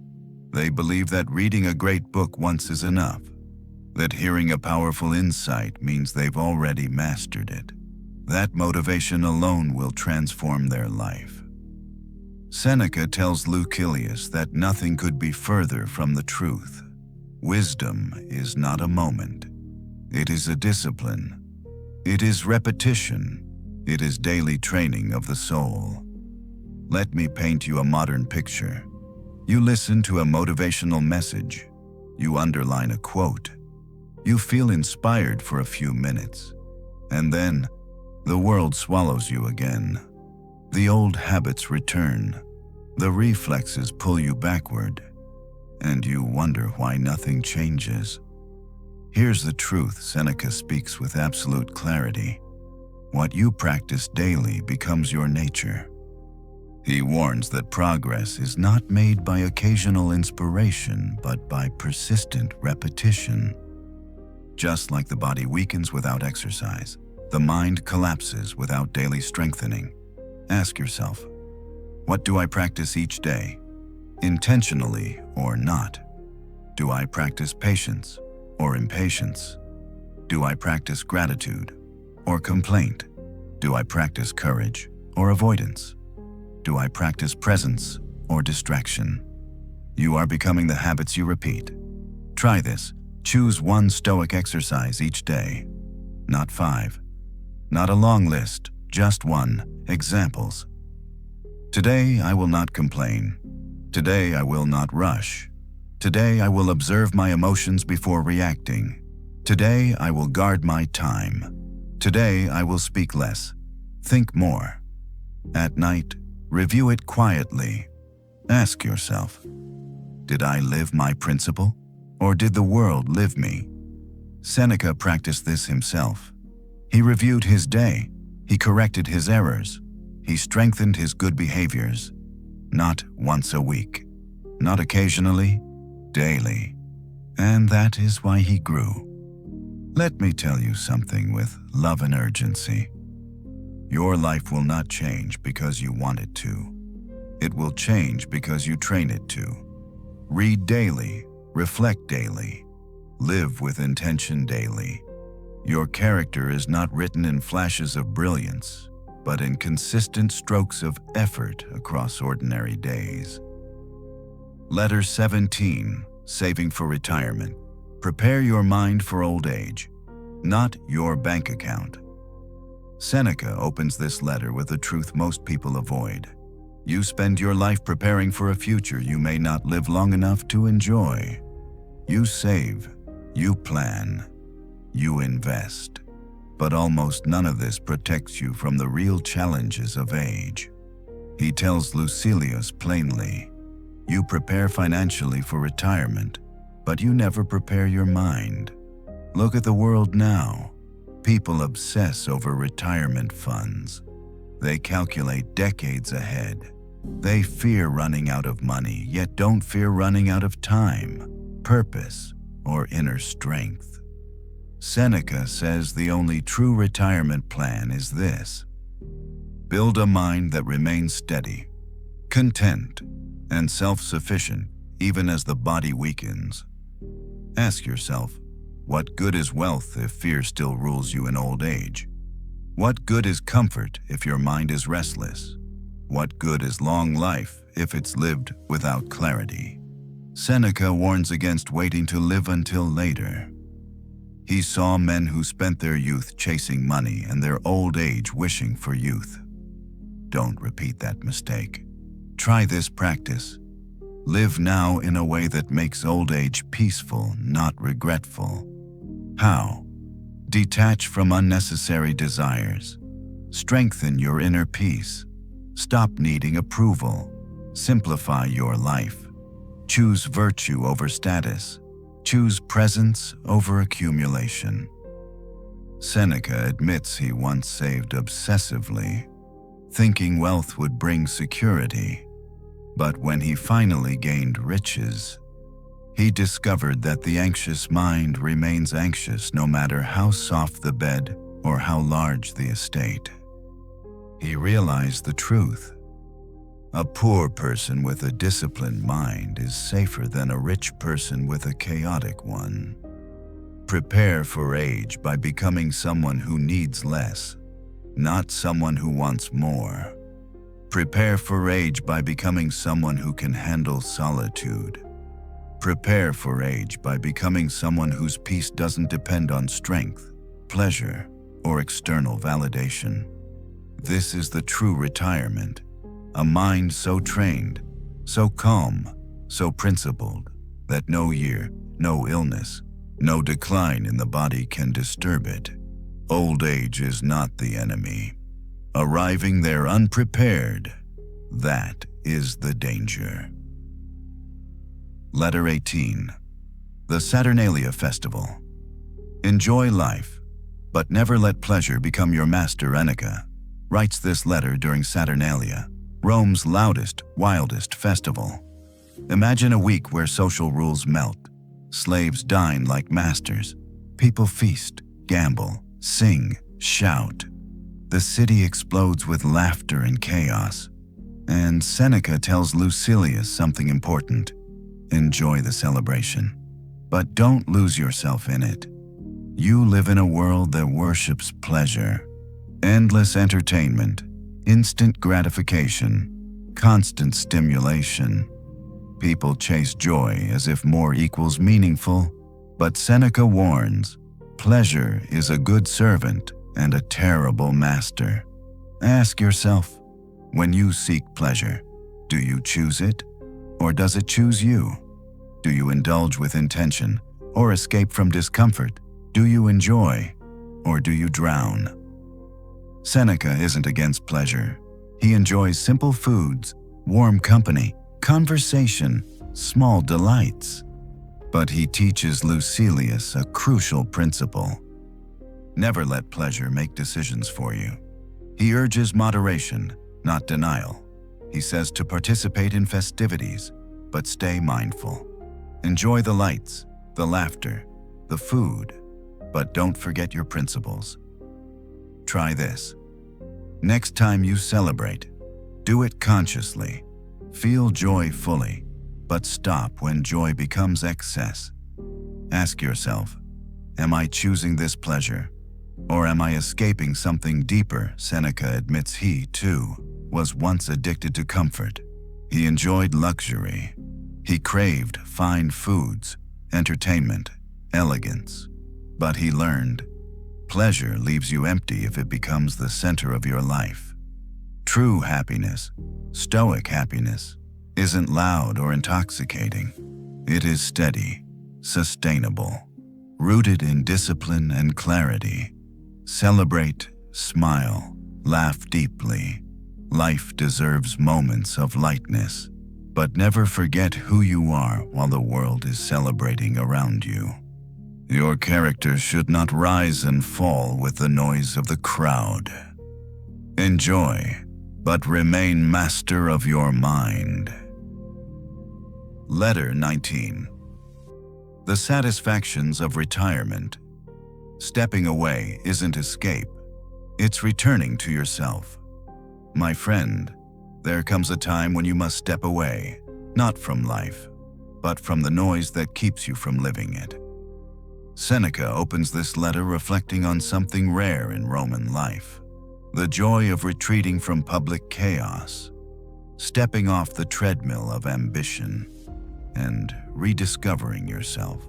Speaker 1: They believe that reading a great book once is enough, that hearing a powerful insight means they've already mastered it. That motivation alone will transform their life. Seneca tells Lucilius that nothing could be further from the truth. Wisdom is not a moment. It is a discipline. It is repetition. It is daily training of the soul. Let me paint you a modern picture. You listen to a motivational message. You underline a quote. You feel inspired for a few minutes. And then, the world swallows you again. The old habits return. The reflexes pull you backward. And you wonder why nothing changes. Here's the truth Seneca speaks with absolute clarity. What you practice daily becomes your nature. He warns that progress is not made by occasional inspiration, but by persistent repetition. Just like the body weakens without exercise, the mind collapses without daily strengthening. Ask yourself, what do I practice each day? Intentionally or not? Do I practice patience or impatience? Do I practice gratitude or complaint? Do I practice courage or avoidance? Do I practice presence or distraction? You are becoming the habits you repeat. Try this. Choose one Stoic exercise each day. Not 5. Not a long list, just one. Examples. Today I will not complain. Today I will not rush. Today I will observe my emotions before reacting. Today I will guard my time. Today I will speak less. Think more. At night, review it quietly. Ask yourself, did I live my principle, or did the world live me? Seneca practiced this himself. He reviewed his day. He corrected his errors. He strengthened his good behaviors. Not once a week, not occasionally, daily. And that is why he grew. Let me tell you something with love and urgency. Your life will not change because you want it to. It will change because you train it to. Read daily, reflect daily, live with intention daily. Your character is not written in flashes of brilliance, but in consistent strokes of effort across ordinary days. Letter 17, Saving for Retirement. Prepare your mind for old age, not your bank account. Seneca opens this letter with a truth most people avoid. You spend your life preparing for a future you may not live long enough to enjoy. You save, you plan, you invest. But almost none of this protects you from the real challenges of age. He tells Lucilius plainly, you prepare financially for retirement, but you never prepare your mind. Look at the world now. People obsess over retirement funds. They calculate decades ahead. They fear running out of money, yet don't fear running out of time, purpose, or inner strength. Seneca says the only true retirement plan is this. Build a mind that remains steady, content, and self-sufficient even as the body weakens. Ask yourself, what good is wealth if fear still rules you in old age? What good is comfort if your mind is restless? What good is long life if it's lived without clarity? Seneca warns against waiting to live until later. He saw men who spent their youth chasing money and their old age wishing for youth. Don't repeat that mistake. Try this practice. Live now in a way that makes old age peaceful, not regretful. How? Detach from unnecessary desires. Strengthen your inner peace. Stop needing approval. Simplify your life. Choose virtue over status. Choose presence over accumulation. Seneca admits he once saved obsessively, thinking wealth would bring security. But when he finally gained riches, he discovered that the anxious mind remains anxious no matter how soft the bed or how large the estate. He realized the truth. A poor person with a disciplined mind is safer than a rich person with a chaotic one. Prepare for age by becoming someone who needs less, not someone who wants more. Prepare for age by becoming someone who can handle solitude. Prepare for age by becoming someone whose peace doesn't depend on strength, pleasure, or external validation. This is the true retirement. A mind so trained, so calm, so principled, that no year, no illness, no decline in the body can disturb it. Old age is not the enemy. Arriving there unprepared, that is the danger. Letter 18. The Saturnalia Festival. Enjoy life, but never let pleasure become your master. Seneca writes this letter during Saturnalia, Rome's loudest, wildest festival. Imagine a week where social rules melt. Slaves dine like masters. People feast, gamble, sing, shout. The city explodes with laughter and chaos. And Seneca tells Lucilius something important. Enjoy the celebration, but don't lose yourself in it. You live in a world that worships pleasure, endless entertainment, instant gratification, constant stimulation. People chase joy as if more equals meaningful, but Seneca warns, pleasure is a good servant and a terrible master. Ask yourself, when you seek pleasure, do you choose it, or does it choose you? Do you indulge with intention, or escape from discomfort? Do you enjoy, or do you drown? Seneca isn't against pleasure. He enjoys simple foods, warm company, conversation, small delights. But he teaches Lucilius a crucial principle. Never let pleasure make decisions for you. He urges moderation, not denial. He says to participate in festivities, but stay mindful. Enjoy the lights, the laughter, the food, but don't forget your principles. Try this. Next time you celebrate, do it consciously. Feel joy fully, but stop when joy becomes excess. Ask yourself, am I choosing this pleasure, or am I escaping something deeper? Seneca admits he, too, was once addicted to comfort. He enjoyed luxury. He craved fine foods, entertainment, elegance. But he learned, pleasure leaves you empty if it becomes the center of your life. True happiness, Stoic happiness, isn't loud or intoxicating. It is steady, sustainable, rooted in discipline and clarity. Celebrate, smile, laugh deeply. Life deserves moments of lightness, but never forget who you are while the world is celebrating around you. Your character should not rise and fall with the noise of the crowd. Enjoy, but remain master of your mind. Letter 19. The satisfactions of retirement. Stepping away isn't escape. It's returning to yourself. My friend, there comes a time when you must step away, not from life, but from the noise that keeps you from living it. Seneca opens this letter reflecting on something rare in Roman life: the joy of retreating from public chaos, stepping off the treadmill of ambition, and rediscovering yourself.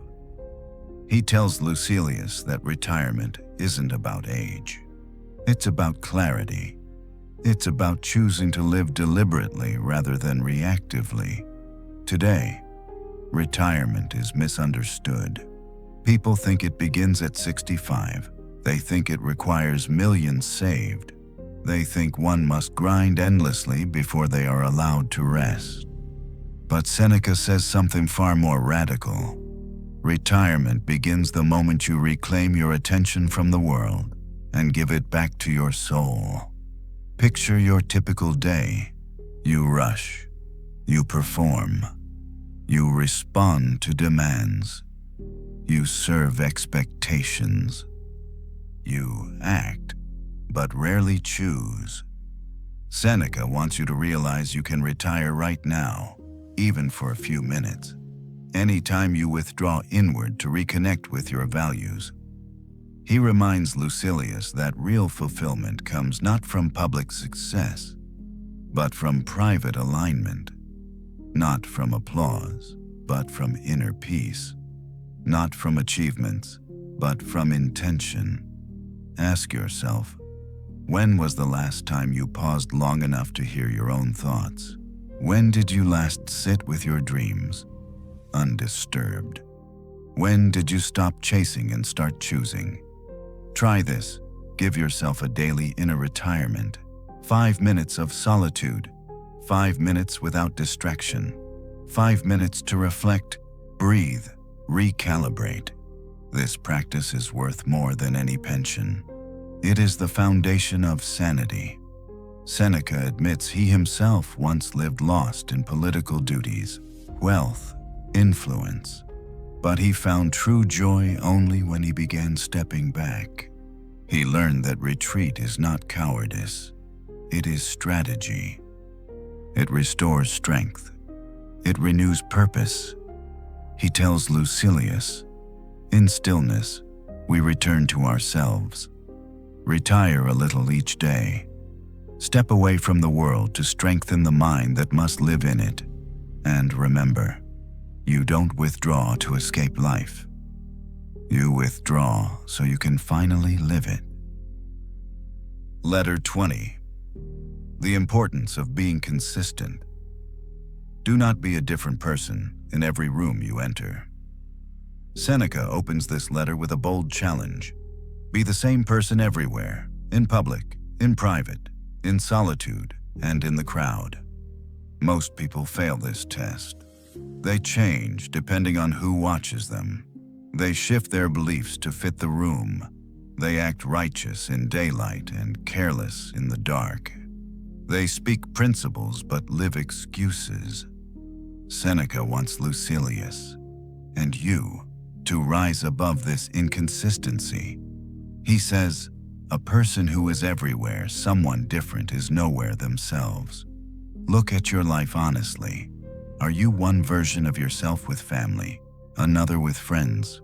Speaker 1: He tells Lucilius that retirement isn't about age. It's about clarity. It's about choosing to live deliberately rather than reactively. Today, retirement is misunderstood. People think it begins at 65. They think it requires millions saved. They think one must grind endlessly before they are allowed to rest. But Seneca says something far more radical. Retirement begins the moment you reclaim your attention from the world and give it back to your soul. Picture your typical day. You rush. You perform. You respond to demands. You serve expectations. You act, but rarely choose. Seneca wants you to realize you can retire right now, even for a few minutes, anytime you withdraw inward to reconnect with your values. He reminds Lucilius that real fulfillment comes not from public success, but from private alignment, not from applause, but from inner peace, not from achievements, but from intention. Ask yourself, when was the last time you paused long enough to hear your own thoughts? When did you last sit with your dreams, undisturbed? When did you stop chasing and start choosing? Try this. Give yourself a daily inner retirement. 5 minutes of solitude. 5 minutes without distraction. 5 minutes to reflect, breathe, recalibrate. This practice is worth more than any pension. It is the foundation of sanity. Seneca admits he himself once lived lost in political duties, wealth, influence. But he found true joy only when he began stepping back. He learned that retreat is not cowardice. It is strategy. It restores strength. It renews purpose. He tells Lucilius, in stillness, we return to ourselves. Retire a little each day. Step away from the world to strengthen the mind that must live in it. And remember, you don't withdraw to escape life. You withdraw so you can finally live it. Letter 20. The importance of being consistent. Do not be a different person in every room you enter. Seneca opens this letter with a bold challenge. Be the same person everywhere, in public, in private, in solitude, and in the crowd. Most people fail this test. They change depending on who watches them. They shift their beliefs to fit the room. They act righteous in daylight and careless in the dark. They speak principles but live excuses. Seneca wants Lucilius, and you, to rise above this inconsistency. He says, a person who is everywhere, someone different, is nowhere themselves. Look at your life honestly. Are you one version of yourself with family, another with friends,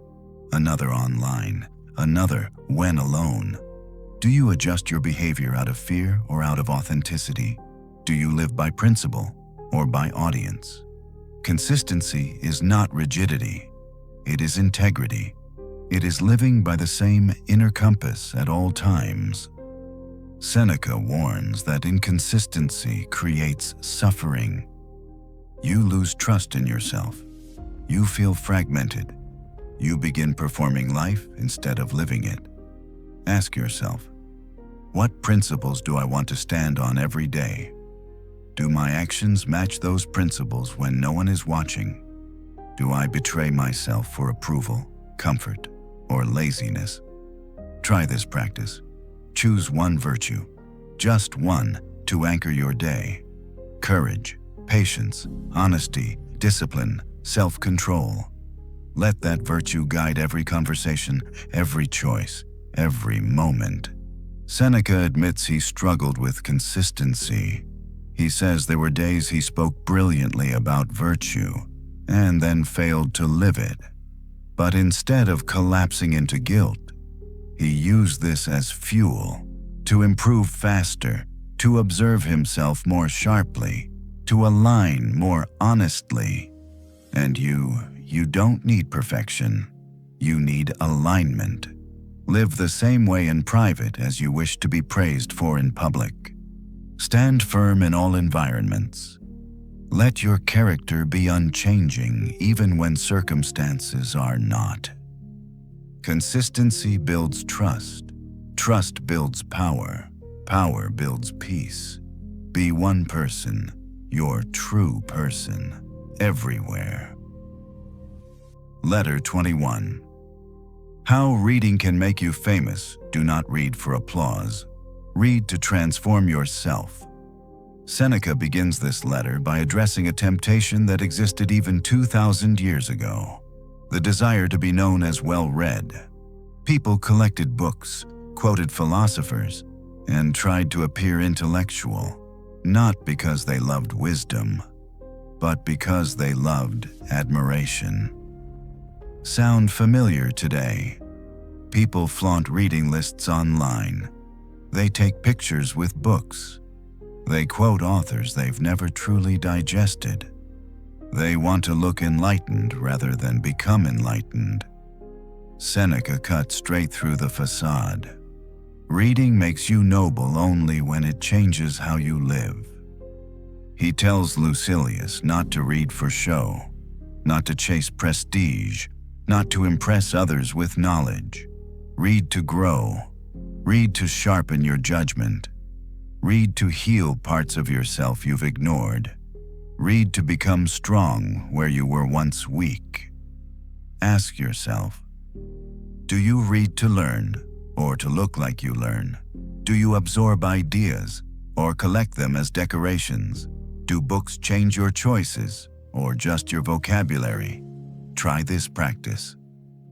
Speaker 1: another online, another when alone? Do you adjust your behavior out of fear or out of authenticity? Do you live by principle or by audience? Consistency is not rigidity. It is integrity. It is living by the same inner compass at all times. Seneca warns that inconsistency creates suffering. You lose trust in yourself. You feel fragmented. You begin performing life instead of living it. Ask yourself, what principles do I want to stand on every day? Do my actions match those principles when no one is watching? Do I betray myself for approval, comfort, or laziness? Try this practice. Choose one virtue, just one, to anchor your day. Courage, patience, honesty, discipline, self-control. Let that virtue guide every conversation, every choice, every moment. Seneca admits he struggled with consistency. He says there were days he spoke brilliantly about virtue and then failed to live it. But instead of collapsing into guilt, he used this as fuel to improve faster, to observe himself more sharply, to align more honestly. And you don't need perfection. You need alignment. Live the same way in private as you wish to be praised for in public. Stand firm in all environments. Let your character be unchanging even when circumstances are not. Consistency builds trust. Trust builds power. Power builds peace. Be one person, your true person, everywhere. Letter 21. How reading can make you famous. Do not read for applause. Read to transform yourself. Seneca begins this letter by addressing a temptation that existed even 2,000 years ago: the desire to be known as well-read. People collected books, quoted philosophers, and tried to appear intellectual, not because they loved wisdom, but because they loved admiration. Sound familiar today? People flaunt reading lists online. They take pictures with books. They quote authors they've never truly digested. They want to look enlightened rather than become enlightened. Seneca cut straight through the facade. Reading makes you noble only when it changes how you live. He tells Lucilius not to read for show, not to chase prestige, not to impress others with knowledge. Read to grow. Read to sharpen your judgment. Read to heal parts of yourself you've ignored. Read to become strong where you were once weak. Ask yourself, do you read to learn or to look like you learn? Do you absorb ideas or collect them as decorations? Do books change your choices or just your vocabulary? Try this practice.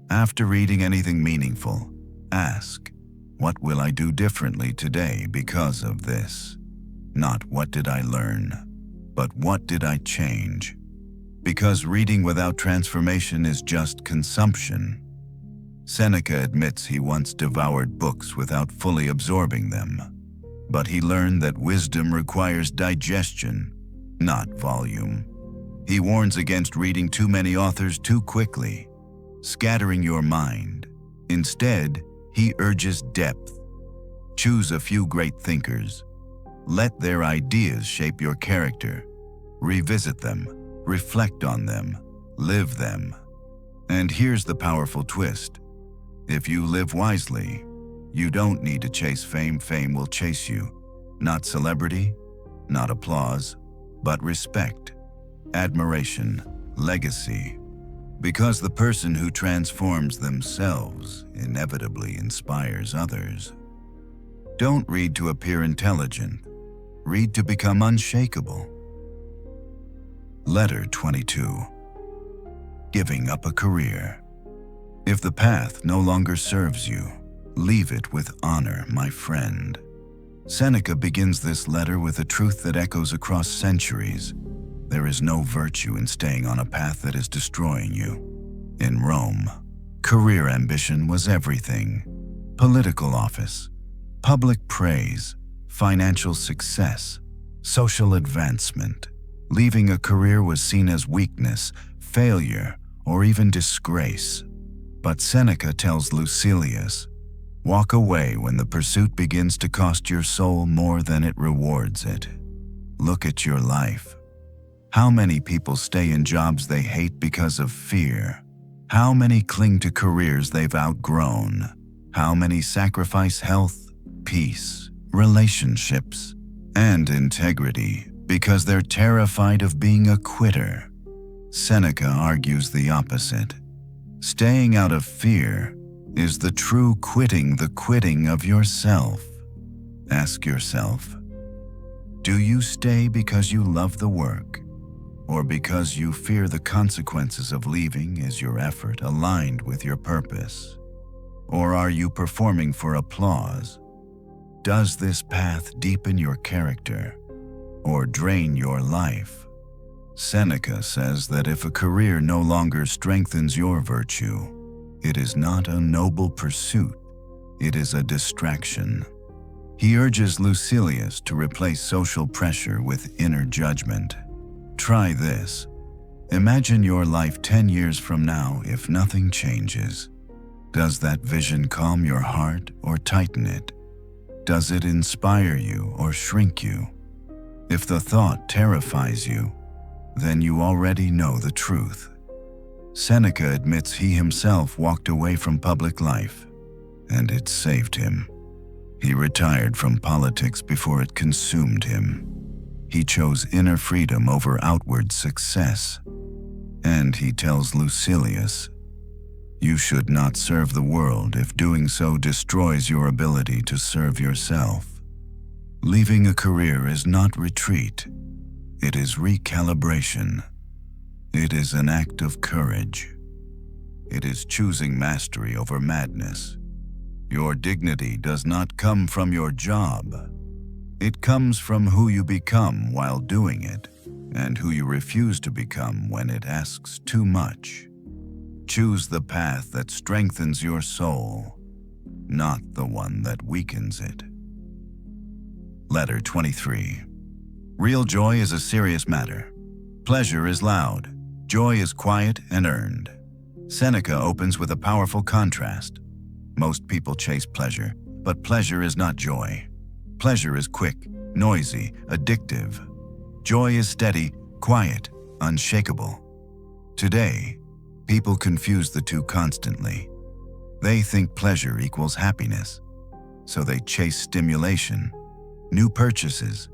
Speaker 1: After reading anything meaningful, ask, what will I do differently today because of this? Not what did I learn, but what did I change? Because reading without transformation is just consumption. Seneca admits he once devoured books without fully absorbing them, but he learned that wisdom requires digestion, not volume. He warns against reading too many authors too quickly, scattering your mind. Instead, he urges depth. Choose a few great thinkers. Let their ideas shape your character. Revisit them, reflect on them, live them. And here's the powerful twist. If you live wisely, you don't need to chase fame. Fame will chase you. Not celebrity, not applause, but respect, admiration, legacy. Because the person who transforms themselves inevitably inspires others. Don't read to appear intelligent. Read to become unshakable. Letter 22. Giving up a career. If the path no longer serves you, leave it with honor, my friend. Seneca begins this letter with a truth that echoes across centuries. There is no virtue in staying on a path that is destroying you. In Rome, career ambition was everything. Political office, public praise, financial success, social advancement. Leaving a career was seen as weakness, failure, or even disgrace. But Seneca tells Lucilius, walk away when the pursuit begins to cost your soul more than it rewards it. Look at your life. How many people stay in jobs they hate because of fear? How many cling to careers they've outgrown? How many sacrifice health, peace, relationships, and integrity because they're terrified of being a quitter? Seneca argues the opposite. Staying out of fear is the true quitting, the quitting of yourself. Ask yourself, do you stay because you love the work, or because you fear the consequences of leaving? Is your effort aligned with your purpose? Or are you performing for applause? Does this path deepen your character or drain your life? Seneca says that if a career no longer strengthens your virtue, it is not a noble pursuit, it is a distraction. He urges Lucilius to replace social pressure with inner judgment. Try this. Imagine your life 10 years from now if nothing changes. Does that vision calm your heart or tighten it? Does it inspire you or shrink you? If the thought terrifies you, then you already know the truth. Seneca admits he himself walked away from public life, and it saved him. He retired from politics before it consumed him. He chose inner freedom over outward success. And he tells Lucilius, "You should not serve the world if doing so destroys your ability to serve yourself." Leaving a career is not retreat. It is recalibration. It is an act of courage. It is choosing mastery over madness. Your dignity does not come from your job. It comes from who you become while doing it, and who you refuse to become when it asks too much. Choose the path that strengthens your soul, not the one that weakens it. Letter 23. Real joy is a serious matter. Pleasure is loud. Joy is quiet and earned. Seneca opens with a powerful contrast. Most people chase pleasure, but pleasure is not joy. Pleasure is quick, noisy, addictive. Joy is steady, quiet, unshakable. Today, people confuse the two constantly. They think pleasure equals happiness, so they chase stimulation, new purchases,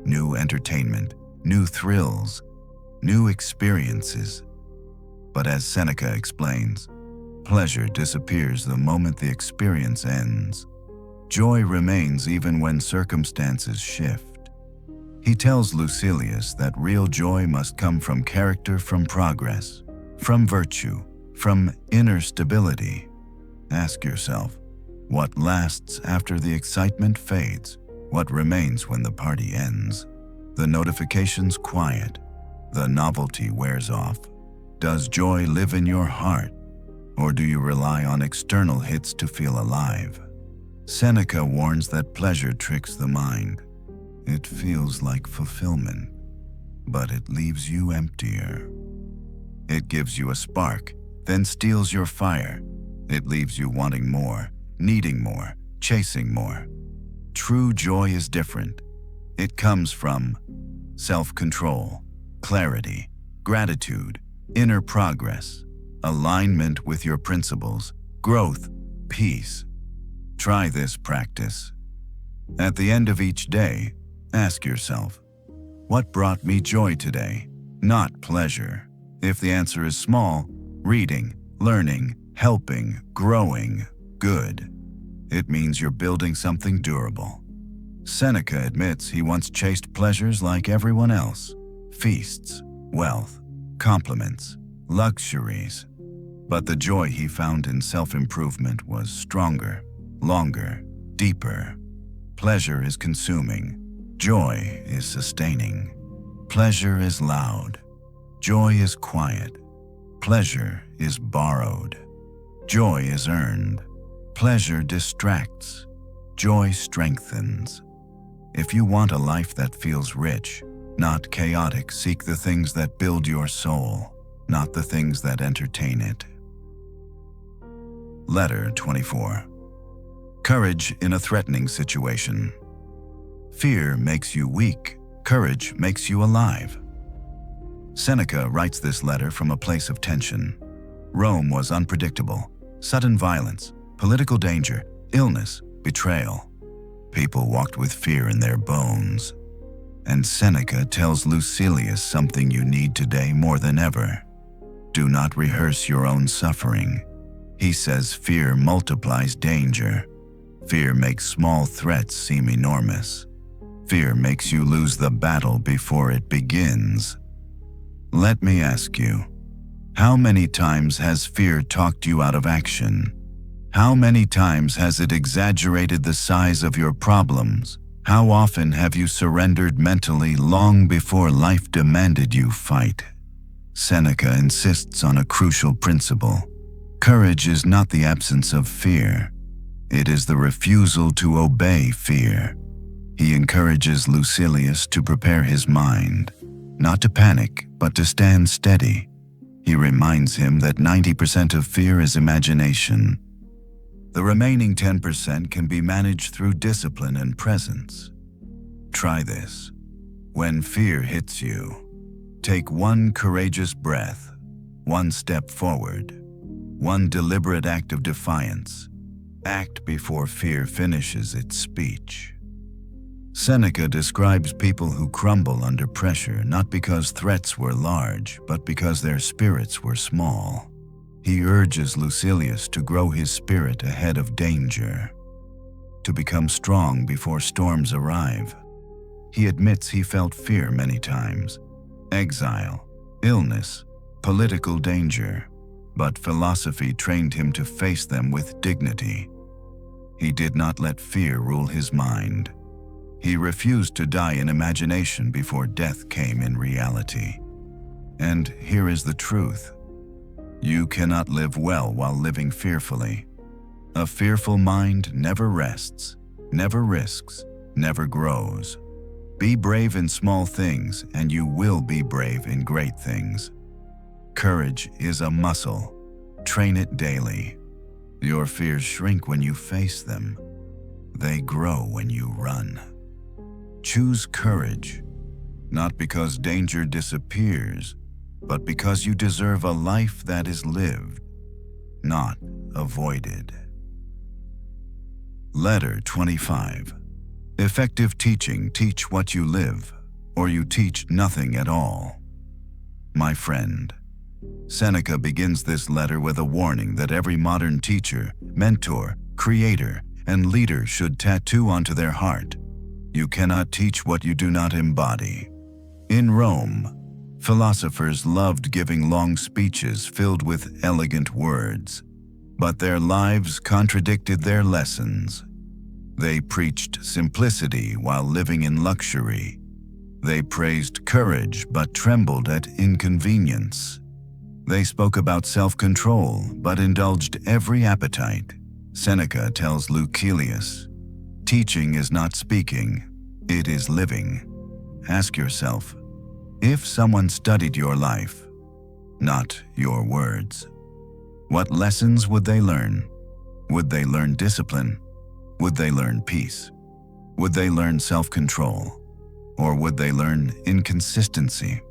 Speaker 1: new entertainment, new thrills, new experiences. But as Seneca explains, pleasure disappears the moment the experience ends. Joy remains even when circumstances shift. He tells Lucilius that real joy must come from character, from progress, from virtue, from inner stability. Ask yourself, what lasts after the excitement fades? What remains when the party ends? The notifications quiet. The novelty wears off. Does joy live in your heart, or do you rely on external hits to feel alive? Seneca warns that pleasure tricks the mind. It feels like fulfillment, but it leaves you emptier. It gives you a spark, then steals your fire. It leaves you wanting more, needing more, chasing more. True joy is different. It comes from self-control, clarity, gratitude, inner progress, alignment with your principles, growth, peace. Try this practice. At the end of each day, ask yourself, what brought me joy today? Not pleasure. If the answer is small, reading, learning, helping, growing, good, it means you're building something durable. Seneca admits he once chased pleasures like everyone else: feasts, wealth, compliments, luxuries. But the joy he found in self-improvement was stronger, longer, deeper. Pleasure is consuming. Joy is sustaining. Pleasure is loud. Joy is quiet. Pleasure is borrowed. Joy is earned. Pleasure distracts. Joy strengthens. If you want a life that feels rich, not chaotic, seek the things that build your soul, not the things that entertain it. Letter 24. Courage in a threatening situation. Fear makes you weak. Courage makes you alive. Seneca writes this letter from a place of tension. Rome was unpredictable. Sudden violence, political danger, illness, betrayal. People walked with fear in their bones. And Seneca tells Lucilius something you need today more than ever. Do not rehearse your own suffering. He says fear multiplies danger. Fear makes small threats seem enormous. Fear makes you lose the battle before it begins. Let me ask you, how many times has fear talked you out of action? How many times has it exaggerated the size of your problems? How often have you surrendered mentally long before life demanded you fight? Seneca insists on a crucial principle. Courage is not the absence of fear. It is the refusal to obey fear. He encourages Lucilius to prepare his mind, not to panic, but to stand steady. He reminds him that 90% of fear is imagination. The remaining 10% can be managed through discipline and presence. Try this. When fear hits you, take one courageous breath, one step forward, one deliberate act of defiance, Act before fear finishes its speech. Seneca describes people who crumble under pressure not because threats were large, but because their spirits were small. He urges Lucilius to grow his spirit ahead of danger, to become strong before storms arrive. He admits he felt fear many times: exile, illness, political danger, but philosophy trained him to face them with dignity. He did not let fear rule his mind. He refused to die in imagination before death came in reality. And here is the truth: you cannot live well while living fearfully. A fearful mind never rests, never risks, never grows. Be brave in small things, and you will be brave in great things. Courage is a muscle. Train it daily. Your fears shrink when you face them. They grow when you run. Choose courage, not because danger disappears, but because you deserve a life that is lived, not avoided. Letter 25. Effective teaching: teach what you live, or you teach nothing at all. My friend, Seneca begins this letter with a warning that every modern teacher, mentor, creator, and leader should tattoo onto their heart: you cannot teach what you do not embody. In Rome, philosophers loved giving long speeches filled with elegant words, but their lives contradicted their lessons. They preached simplicity while living in luxury. They praised courage but trembled at inconvenience. They spoke about self-control but indulged every appetite. Seneca tells Lucilius, teaching is not speaking, it is living. Ask yourself, if someone studied your life, not your words, what lessons would they learn? Would they learn discipline? Would they learn peace? Would they learn self-control? Or would they learn inconsistency?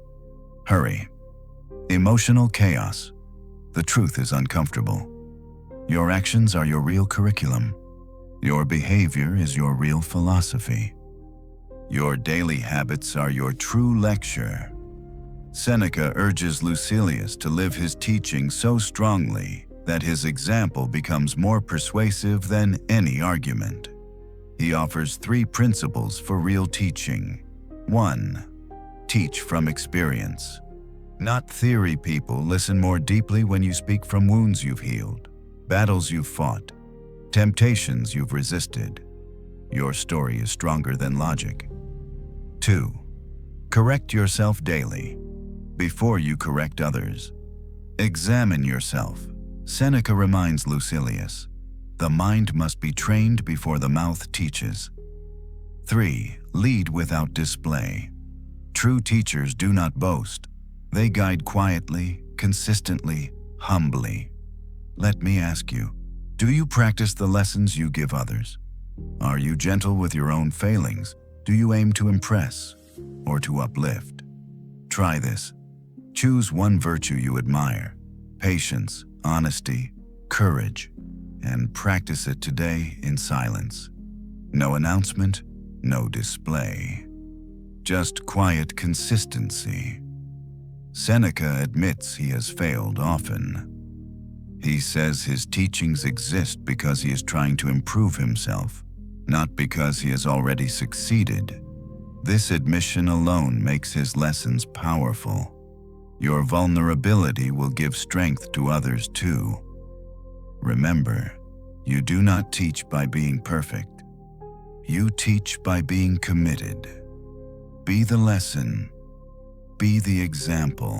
Speaker 1: Hurry. Emotional chaos. The truth is uncomfortable. Your actions are your real curriculum. Your behavior is your real philosophy. Your daily habits are your true lecture. Seneca urges Lucilius to live his teaching so strongly that his example becomes more persuasive than any argument. He offers 3 principles for real teaching. 1. Teach from experience. Not theory, people. Listen more deeply when you speak from wounds you've healed, battles you've fought, temptations you've resisted. Your story is stronger than logic. 2. Correct yourself daily, before you correct others. Examine yourself. Seneca reminds Lucilius, the mind must be trained before the mouth teaches. 3. Lead without display. True teachers do not boast. They guide quietly, consistently, humbly. Let me ask you, do you practice the lessons you give others? Are you gentle with your own failings? Do you aim to impress or to uplift? Try this. Choose one virtue you admire: patience, honesty, courage, and practice it today in silence. No announcement, no display. Just quiet consistency. Seneca admits he has failed often. He says his teachings exist because he is trying to improve himself, not because he has already succeeded. This admission alone makes his lessons powerful. Your vulnerability will give strength to others too. Remember, you do not teach by being perfect. You teach by being committed. Be the lesson. Be the example.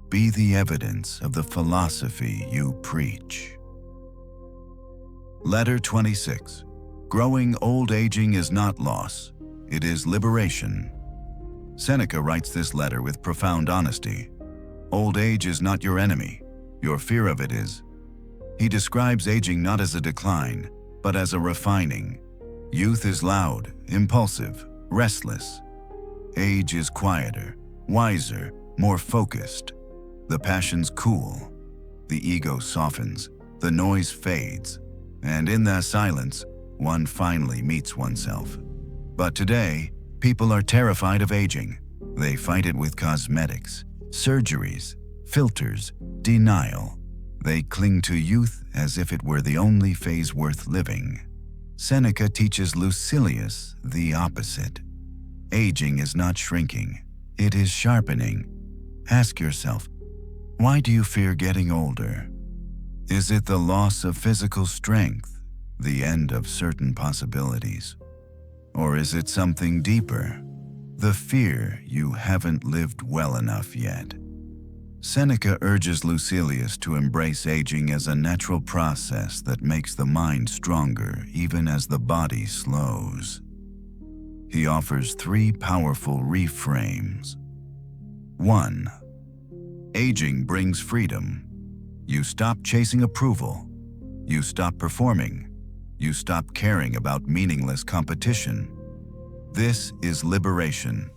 Speaker 1: Be the evidence of the philosophy you preach. Letter 26. Growing old aging is not loss. It is liberation. Seneca writes this letter with profound honesty. Old age is not your enemy. Your fear of it is. He describes aging not as a decline, but as a refining. Youth is loud, impulsive, restless. Age is quieter, wiser, more focused. The passions cool. The ego softens. The noise fades. And in that silence, one finally meets oneself. But today, people are terrified of aging. They fight it with cosmetics, surgeries, filters, denial. They cling to youth as if it were the only phase worth living. Seneca teaches Lucilius the opposite. Aging is not shrinking, it is sharpening. Ask yourself, why do you fear getting older? Is it the loss of physical strength, the end of certain possibilities? Or is it something deeper, the fear you haven't lived well enough yet? Seneca urges Lucilius to embrace aging as a natural process that makes the mind stronger even as the body slows. He offers 3 powerful reframes. 1. Aging brings freedom. You stop chasing approval. You stop performing. You stop caring about meaningless competition. This is liberation.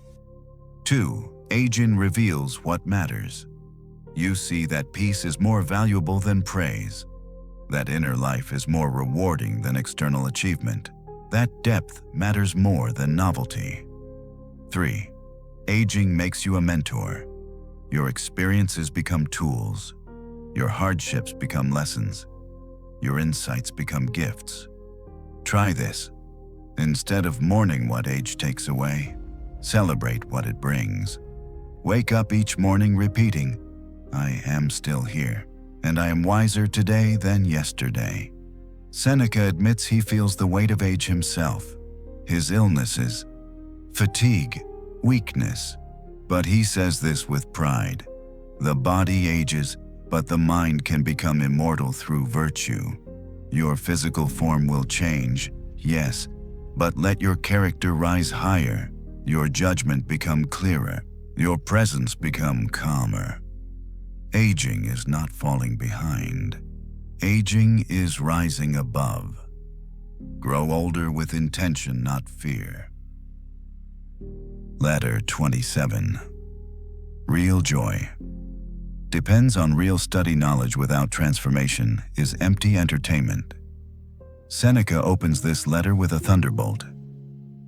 Speaker 1: 2. Aging reveals what matters. You see that peace is more valuable than praise, that inner life is more rewarding than external achievement, that depth matters more than novelty. 3. Aging makes you a mentor. Your experiences become tools. Your hardships become lessons. Your insights become gifts. Try this. Instead of mourning what age takes away, celebrate what it brings. Wake up each morning repeating, I am still here, and I am wiser today than yesterday. Seneca admits he feels the weight of age himself, his illnesses, fatigue, weakness. But he says this with pride. The body ages, but the mind can become immortal through virtue. Your physical form will change, yes, but let your character rise higher, your judgment become clearer, your presence become calmer. Aging is not falling behind. Aging is rising above. Grow older with intention, not fear. Letter 27. Real joy. Depends on real study. Knowledge without transformation is empty entertainment. Seneca opens this letter with a thunderbolt.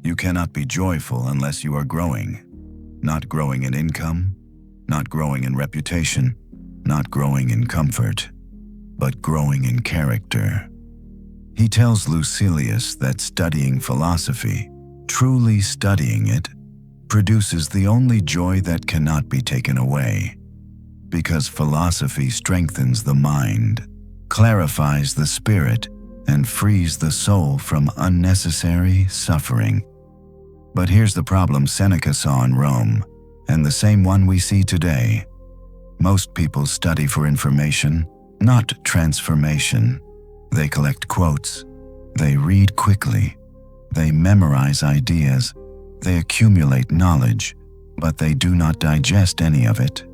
Speaker 1: You cannot be joyful unless you are growing. Not growing in income, not growing in reputation, not growing in comfort, but growing in character. He tells Lucilius that studying philosophy, truly studying it, produces the only joy that cannot be taken away. Because philosophy strengthens the mind, clarifies the spirit, and frees the soul from unnecessary suffering. But here's the problem Seneca saw in Rome, and the same one we see today. Most people study for information, not transformation. They collect quotes. They read quickly. They memorize ideas. They accumulate knowledge, but they do not digest any of it.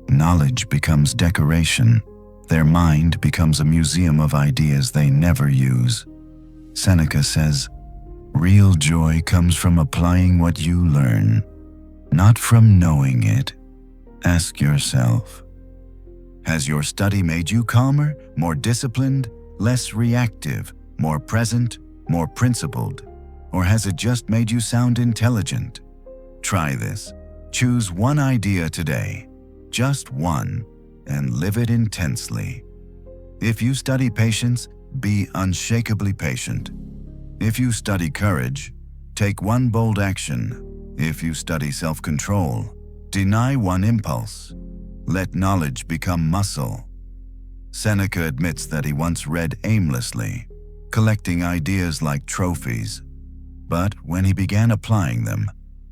Speaker 1: Knowledge becomes decoration. Their mind becomes a museum of ideas they never use. Seneca says, real joy comes from applying what you learn, not from knowing it. Ask yourself, has your study made you calmer, more disciplined, less reactive, more present, more principled? Or has it just made you sound intelligent? Try this. Choose one idea today, just one, and live it intensely. If you study patience, be unshakably patient. If you study courage, take one bold action. If you study self-control, deny one impulse. Let knowledge become muscle. Seneca admits that he once read aimlessly, collecting ideas like trophies. But when he began applying them,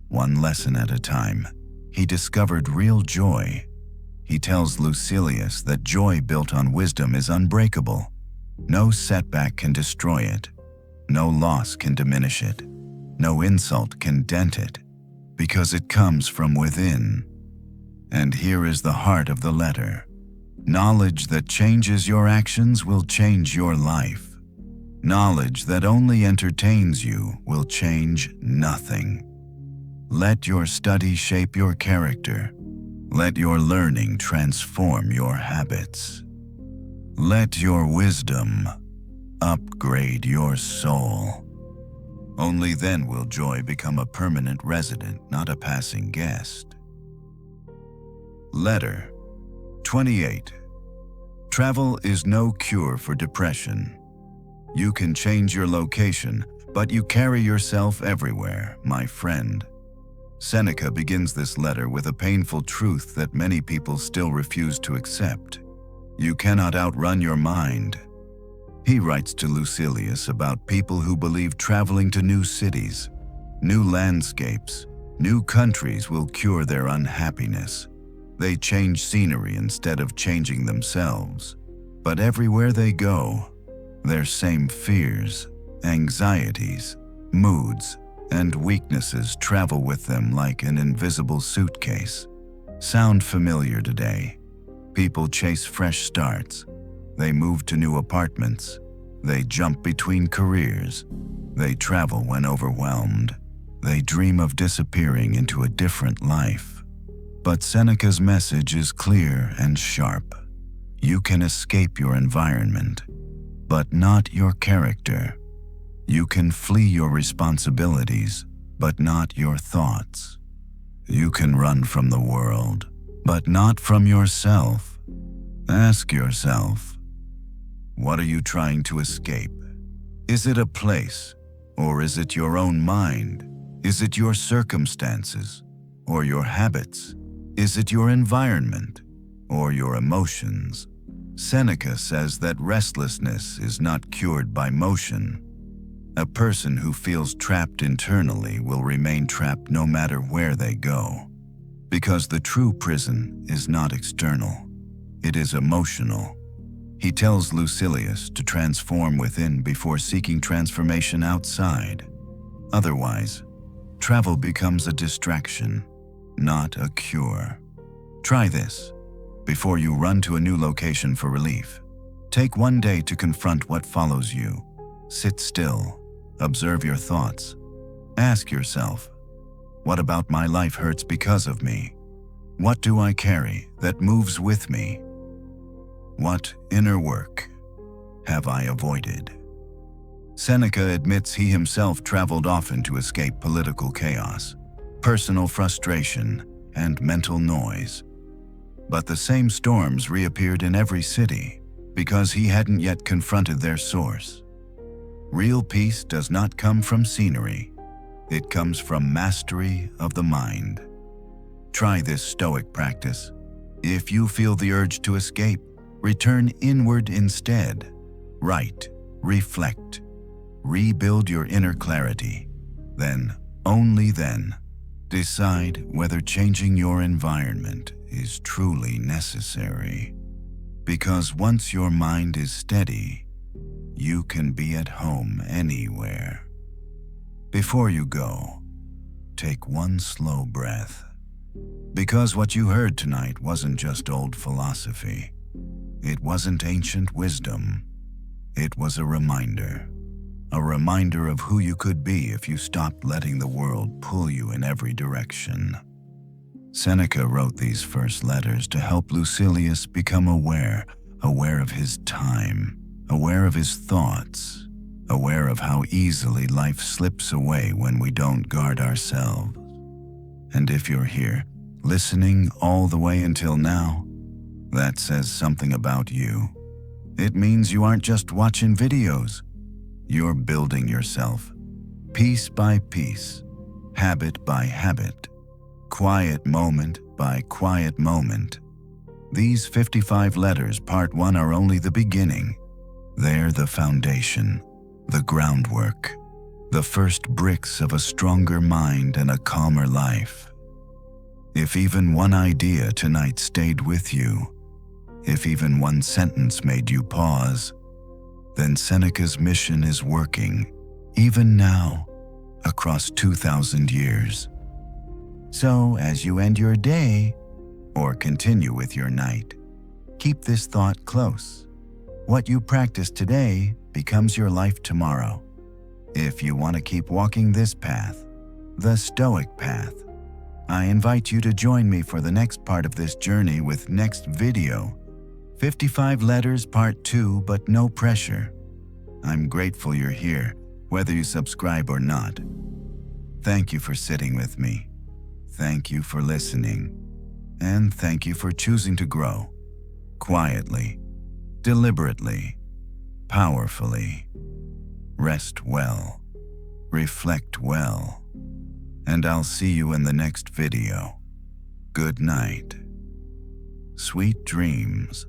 Speaker 1: one lesson at a time, he discovered real joy. He tells Lucilius that joy built on wisdom is unbreakable. No setback can destroy it. No loss can diminish it. No insult can dent it, because it comes from within. And here is the heart of the letter. Knowledge that changes your actions will change your life. Knowledge that only entertains you will change nothing. Let your study shape your character. Let your learning transform your habits. Let your wisdom Upgrade your soul. Only then will joy become a permanent resident, not a passing guest. Letter 28. Travel is no cure for depression. You can change your location, but you carry yourself everywhere, my friend. Seneca begins this letter with a painful truth that many people still refuse to accept. You cannot outrun your mind. He writes to Lucilius about people who believe traveling to new cities, new landscapes, new countries will cure their unhappiness. They change scenery instead of changing themselves. But everywhere they go, their same fears, anxieties, moods, and weaknesses travel with them like an invisible suitcase. Sound familiar today? People chase fresh starts. They move to new apartments. They jump between careers. They travel when overwhelmed. They dream of disappearing into a different life. But Seneca's message is clear and sharp. You can escape your environment, but not your character. You can flee your responsibilities, but not your thoughts. You can run from the world, but not from yourself. Ask yourself, what are you trying to escape? Is it a place, or is it your own mind? Is it your circumstances, or your habits? Is it your environment, or your emotions? Seneca says that restlessness is not cured by motion. A person who feels trapped internally will remain trapped no matter where they go, because the true prison is not external, it is emotional. He tells Lucilius to transform within before seeking transformation outside. Otherwise, travel becomes a distraction, not a cure. Try this. Before you run to a new location for relief, take one day to confront what follows you. Sit still. Observe your thoughts. Ask yourself, what about my life hurts because of me? What do I carry that moves with me? What inner work have I avoided? Seneca admits he himself traveled often to escape political chaos, personal frustration, and mental noise. But the same storms reappeared in every city because he hadn't yet confronted their source. Real peace does not come from scenery. It comes from mastery of the mind. Try this Stoic practice. If you feel the urge to escape, return inward instead. Write, reflect, rebuild your inner clarity. Then, only then, decide whether changing your environment is truly necessary. Because once your mind is steady, you can be at home anywhere. Before you go, take one slow breath. Because what you heard tonight wasn't just old philosophy. It wasn't ancient wisdom. It was a reminder of who you could be if you stopped letting the world pull you in every direction. Seneca wrote these first letters to help Lucilius become aware of his time, aware of his thoughts, aware of how easily life slips away when we don't guard ourselves. And if you're here, listening all the way until now, that says something about you. It means you aren't just watching videos. You're building yourself, piece by piece, habit by habit, quiet moment by quiet moment. These 55 letters, part 1, are only the beginning. They're the foundation, the groundwork, the first bricks of a stronger mind and a calmer life. If even one idea tonight stayed with you, if even one sentence made you pause, then Seneca's mission is working, even now, across 2,000 years. So, as you end your day, or continue with your night, keep this thought close. What you practice today becomes your life tomorrow. If you want to keep walking this path, the Stoic path, I invite you to join me for the next part of this journey with next video, 55 letters part 2, but no pressure. I'm grateful you're here, whether you subscribe or not. Thank you for sitting with me. Thank you for listening. And thank you for choosing to grow. Quietly, deliberately, powerfully. Rest well. Reflect well. And I'll see you in the next video. Good night. Sweet dreams.